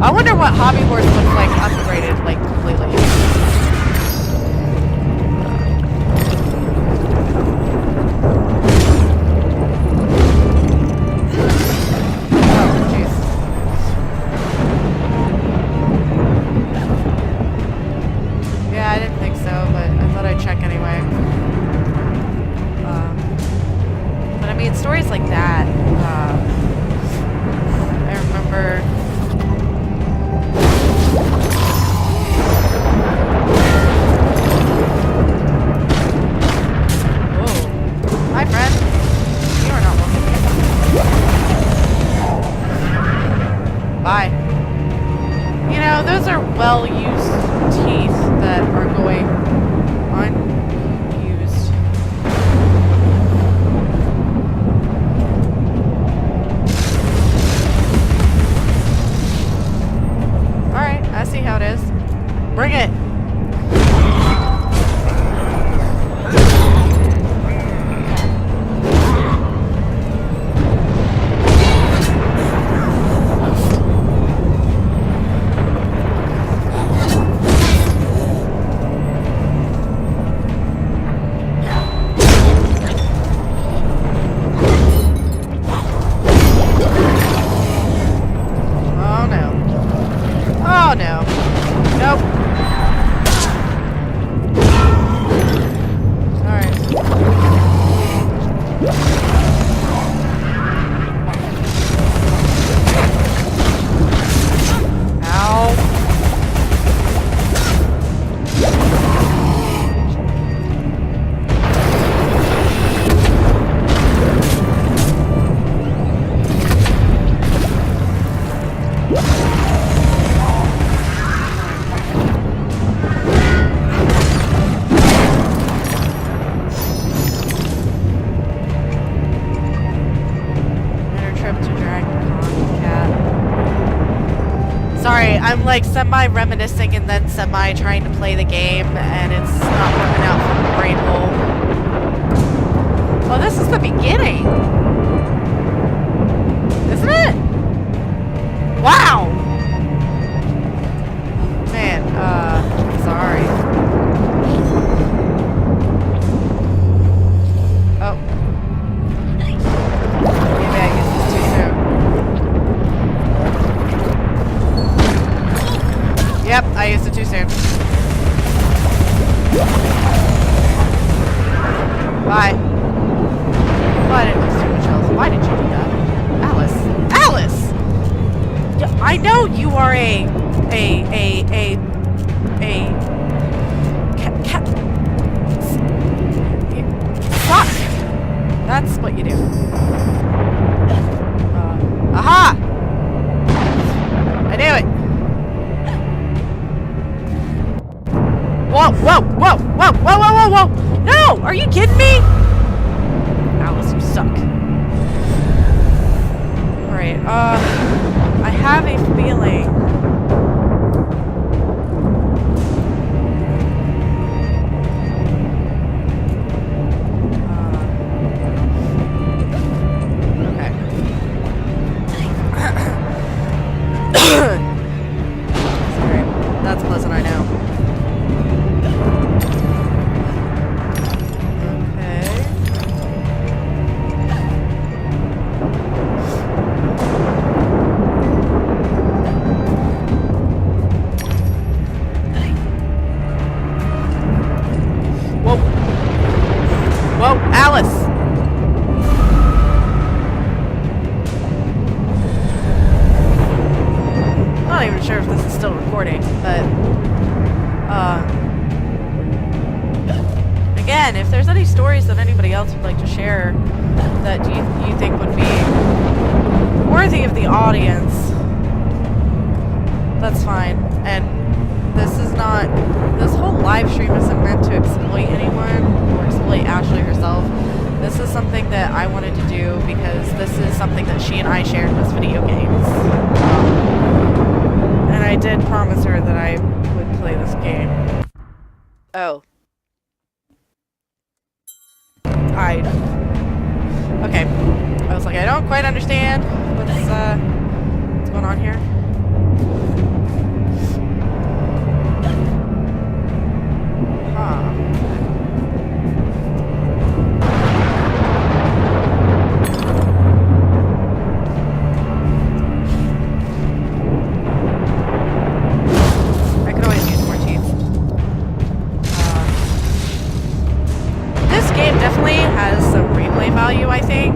I wonder what hobby horse looks like upgraded, like, completely. Oh, jeez. Yeah, I didn't think so, but I thought I'd check anyway. But I mean, stories like that, I remember... Whoa. Hi, friend. You are not welcome. Bye. You know, those are well-used teeth that are going unused. I see how it is. Bring it! Oh no. Nope. Alright. Ow. Sorry, I'm like semi-reminiscing and then semi-trying to play the game, and it's not working out from the brain hole. Well, this is the beginning. Isn't it? Wow! But it was too much else. Why did you do that? Alice! Alice! Yeah, I know you are a fuck! That's what you do. Aha! I knew it! Whoa, whoa, whoa, whoa, whoa, whoa, whoa, whoa! No! Are you kidding me? Alice, you suck. Alright, I have a feeling. Sorry, that's pleasant, I know. Whoa, Alice! I'm not even sure if this is still recording, but again, if there's any stories that anybody else would like to share that you think would be worthy of the audience, that's fine. And this whole live stream isn't meant to exploit anyone or exploit Ashley herself. This is something that I wanted to do because this is something that she and I shared was video games. And I did promise her that I would play this game. Oh. Okay. I was like, I don't quite understand what's going on here. I could always use more teeth. This game definitely has some replay value, I think.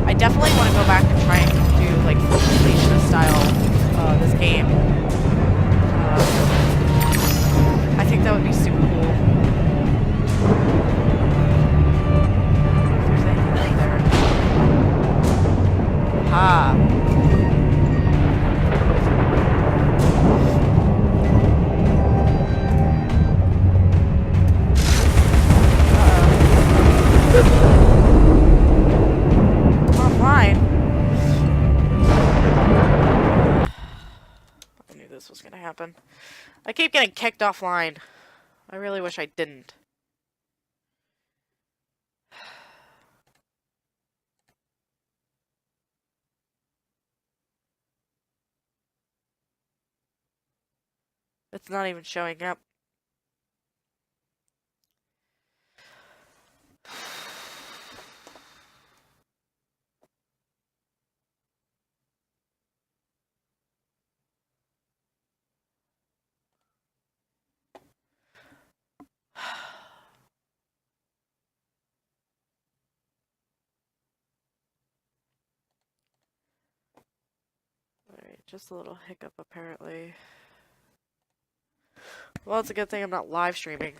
I definitely want to go back and try and do like full completionist style this game. I think that would be super cool. If there's anything out there. Ha. Fine. I knew this was gonna happen. I keep getting kicked offline. I really wish I didn't. It's not even showing up. Alright, just a little hiccup apparently. Well, it's a good thing I'm not live streaming.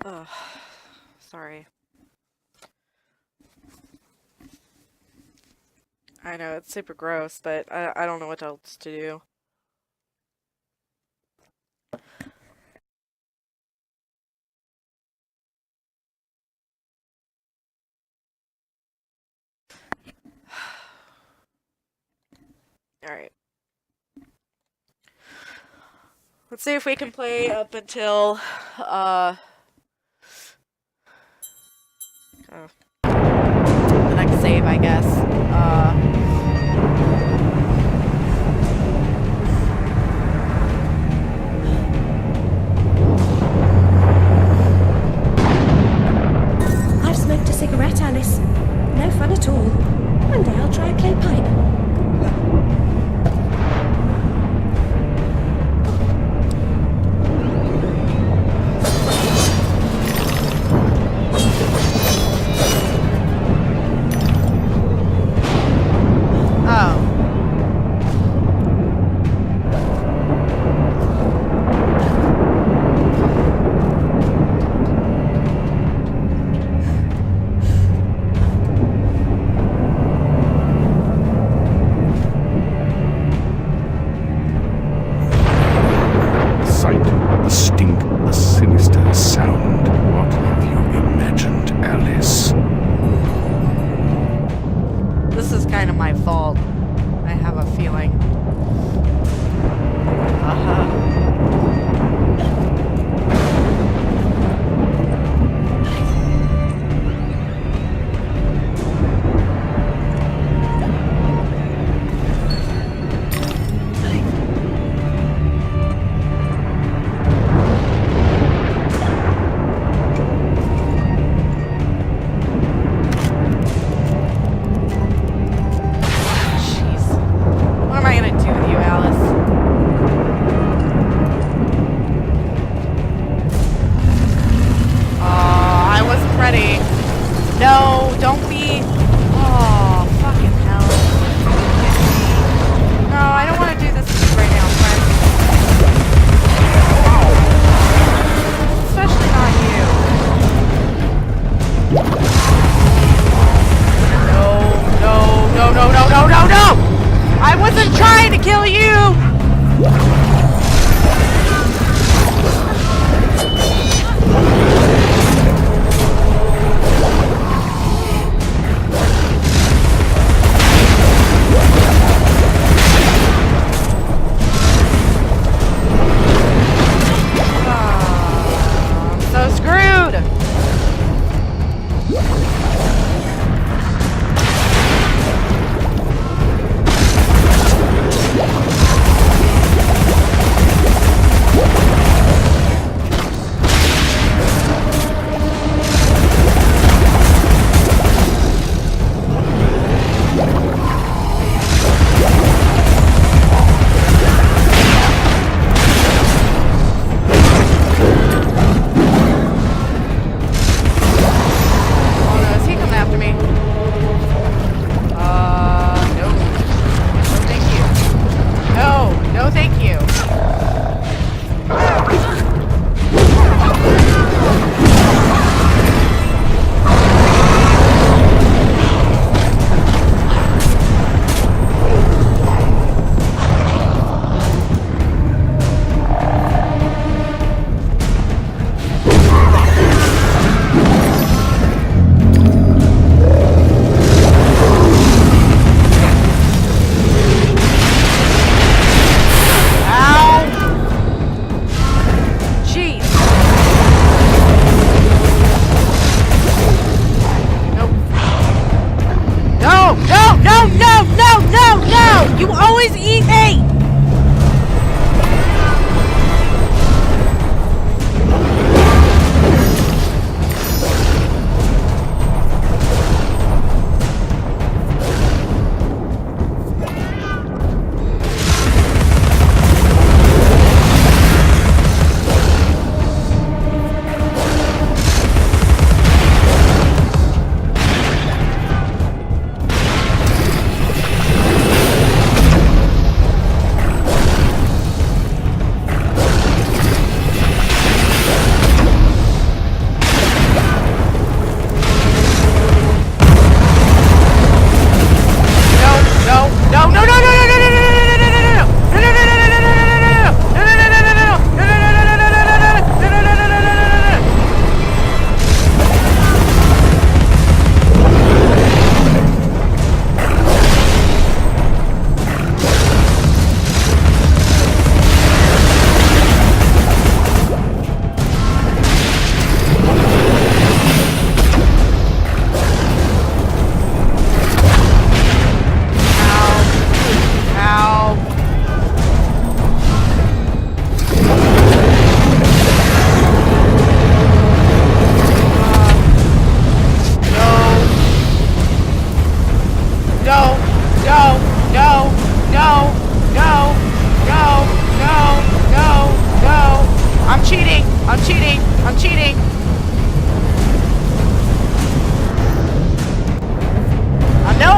Ugh. Sorry. I know, it's super gross, but I don't know what else to do. Alright. Let's see if we can play up until, the next save, I guess. I've smoked a cigarette, Alice. No fun at all. One day I'll try a clay pipe.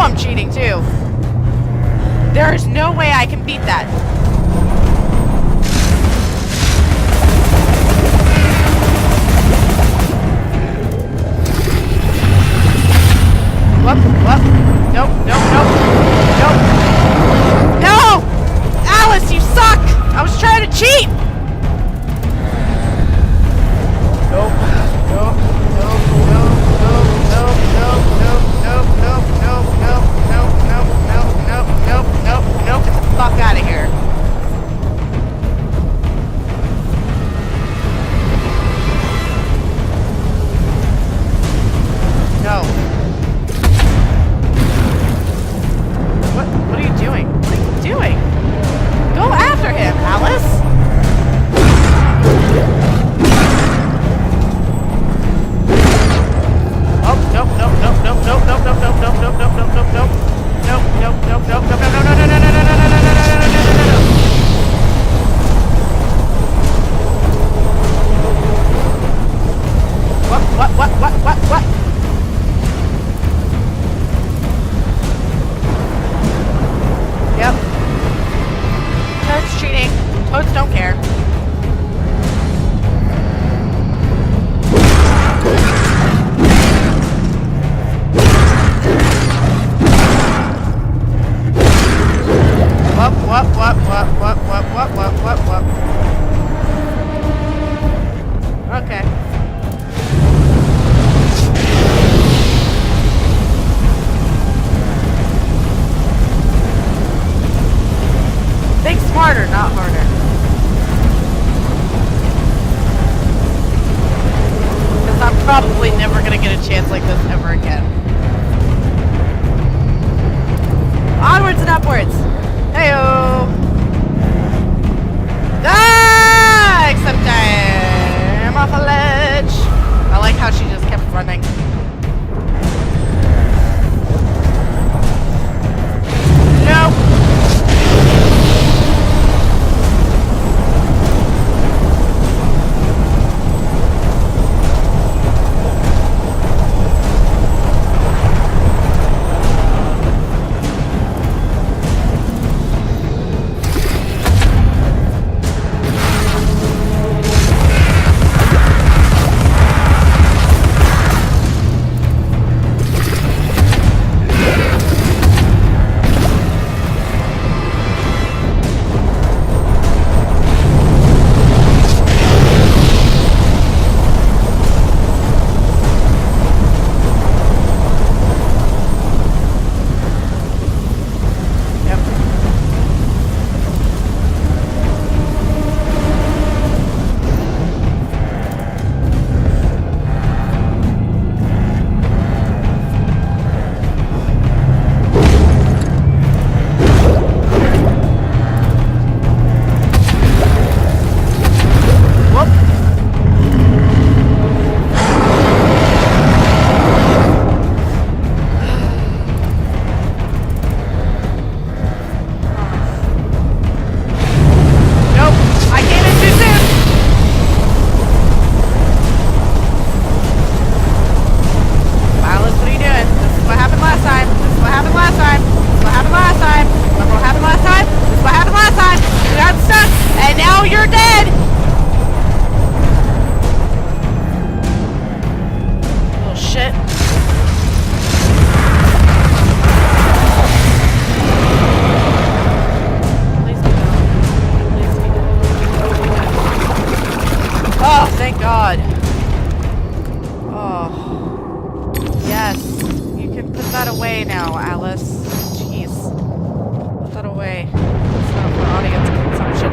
I'm cheating too. There is no way I can beat that. Whoop, whoop. Nope, nope, nope. Nope. No! Alice, you suck! I was trying to cheat! Nope. Nope. Nope. Nope. Nope. Nope. Nope. Nope. Nope. Nope. Nope. Nope. Nope. Nope. Nope. Nope. Nope. Nope. Get the fuck out of here. No. What are you doing? What are you doing? Go after him, Alice! Oh, nope, nope, nope, nope, nope, nope, nope, nope, nope, nope, nope, nope, nope, nope. Nope, nope, nope, nope, nope, no, no, no, no, no, no, no, no, no, no, no, no, no, no. What? Yep. Toad's cheating. Toads don't care. What? Okay. Think smarter, not harder. Because I'm probably never going to get a chance like this ever again. Onwards and upwards. Heyo. Ah! Except I'm off a ledge. I like how she just kept running. Nope. God. Oh. Yes. You can put that away now, Alice. Jeez. Put that away. It's not for audience consumption.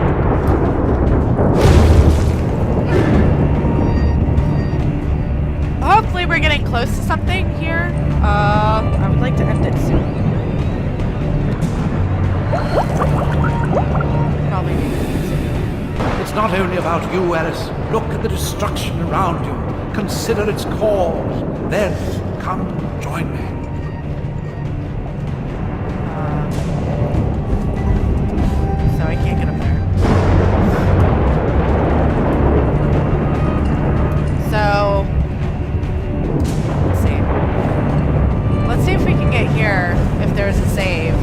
Hopefully we're getting close to something here. I would like to end it soon. Probably need to continue. It's not only about you, Alice. Look at the destruction around you. Consider its cause. Then, come join me. So I can't get up there. So, let's see. Let's see if we can get here. If if there's a save.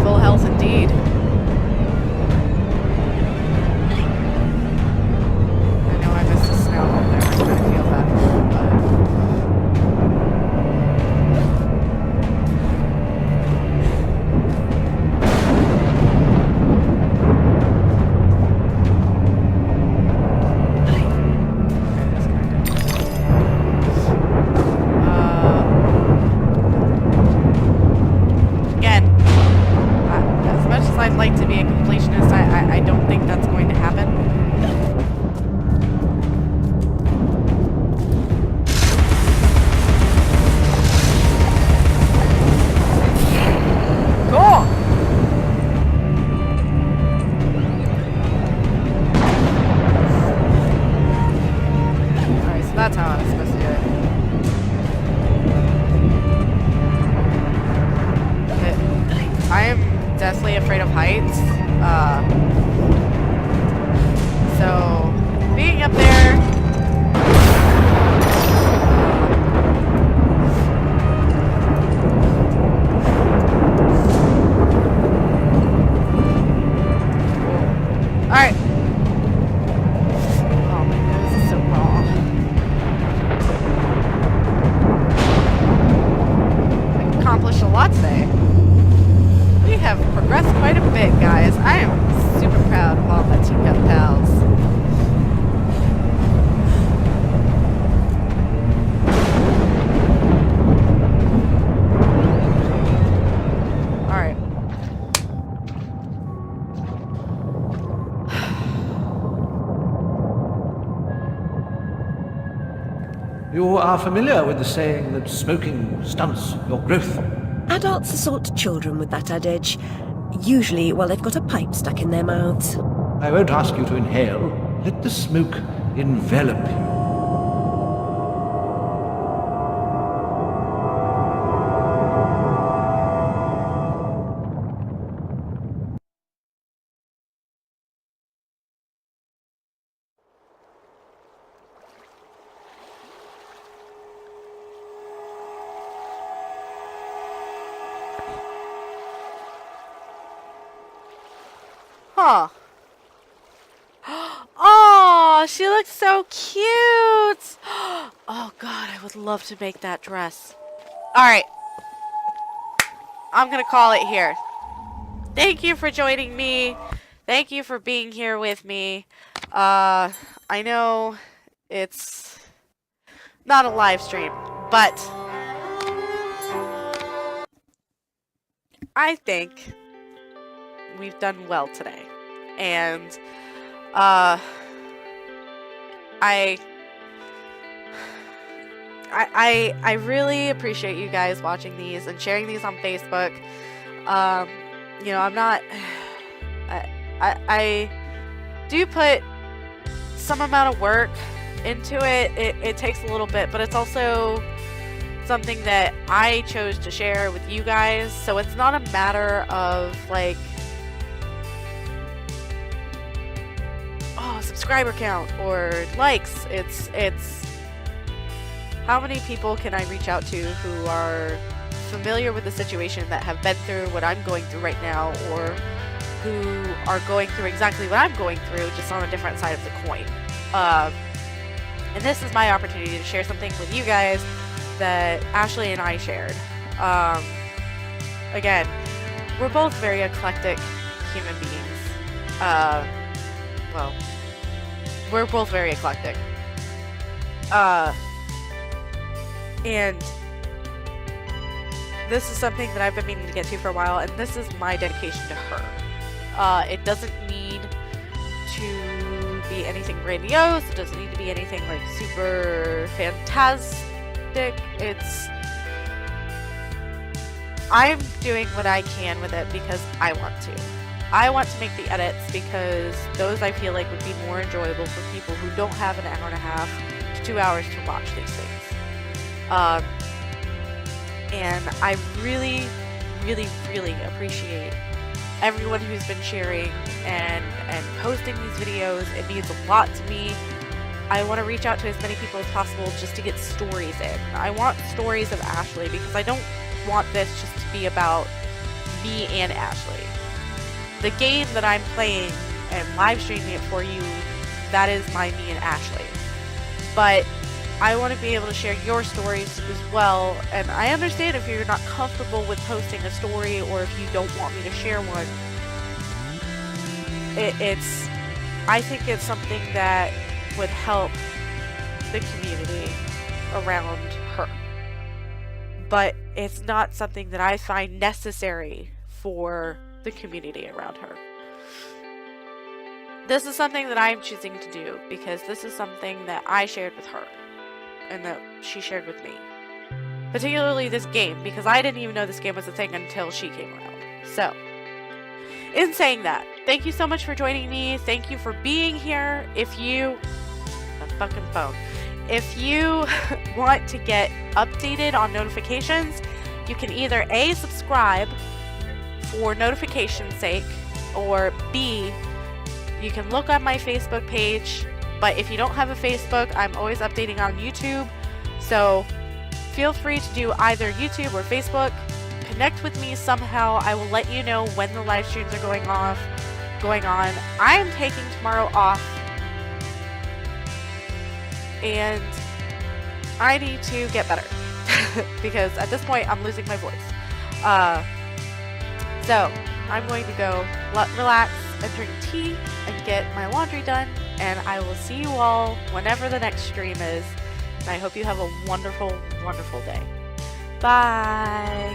Full health indeed. I know I missed the snow up there. I kind of feel that. Again, as much as I'd like to be a completionist, I don't think that's going to happen. Cool! Alright, so that's how I was supposed to do it. I am deathly afraid of heights. So being up there. Alright. Oh, my nose is so raw. I accomplished a lot today. We have progressed quite a bit, guys. I am super proud of all my Team Cup pals. Alright. You are familiar with the saying that smoking stunts your growth. Adults assault children with that adage, usually while they've got a pipe stuck in their mouths. I won't ask you to inhale. Let the smoke envelop you. Huh. Oh, she looks so cute. Oh god, I would love to make that dress. Alright. I'm gonna call it here. Thank you for joining me. Thank you for being here with me. I know it's not a live stream, but I think we've done well today. And I really appreciate you guys watching these and sharing these on Facebook. You know, I'm not I do put some amount of work into it. It takes a little bit, but it's also something that I chose to share with you guys. So it's not a matter of like, oh, subscriber count or likes. It's how many people can I reach out to who are familiar with the situation, that have been through what I'm going through right now, or who are going through exactly what I'm going through, just on a different side of the coin. And this is my opportunity to share something with you guys that Ashley and I shared. Again, we're both very eclectic human beings. Well, we're both very eclectic. And this is something that I've been meaning to get to for a while, and this is my dedication to her. It doesn't need to be anything grandiose. It doesn't need to be anything like super fantastic. I'm doing what I can with it because I want to. I want to make the edits because those I feel like would be more enjoyable for people who don't have an hour and a half to 2 hours to watch these things. And I really, really, really appreciate everyone who's been sharing and posting these videos. It means a lot to me. I want to reach out to as many people as possible just to get stories in. I want stories of Ashley because I don't want this just to be about me and Ashley. The game that I'm playing and live streaming it for you, that is my me and Ashley. But I want to be able to share your stories as well, and I understand if you're not comfortable with posting a story or if you don't want me to share one. I think it's something that would help the community around her. But it's not something that I find necessary for the community around her. This is something that I'm choosing to do because this is something that I shared with her and that she shared with me. Particularly this game, because I didn't even know this game was a thing until she came around. So, in saying that, thank you so much for joining me. Thank you for being here. If you want to get updated on notifications, you can either A, subscribe for notification's sake, or B, you can look up my Facebook page. But if you don't have a Facebook, I'm always updating on YouTube, so feel free to do either YouTube or Facebook. Connect with me somehow. I will let you know when the live streams are going on. I am taking tomorrow off, and I need to get better because at this point I'm losing my voice. So I'm going to go relax and drink tea and get my laundry done, and I will see you all whenever the next stream is, and I hope you have a wonderful, wonderful day. Bye!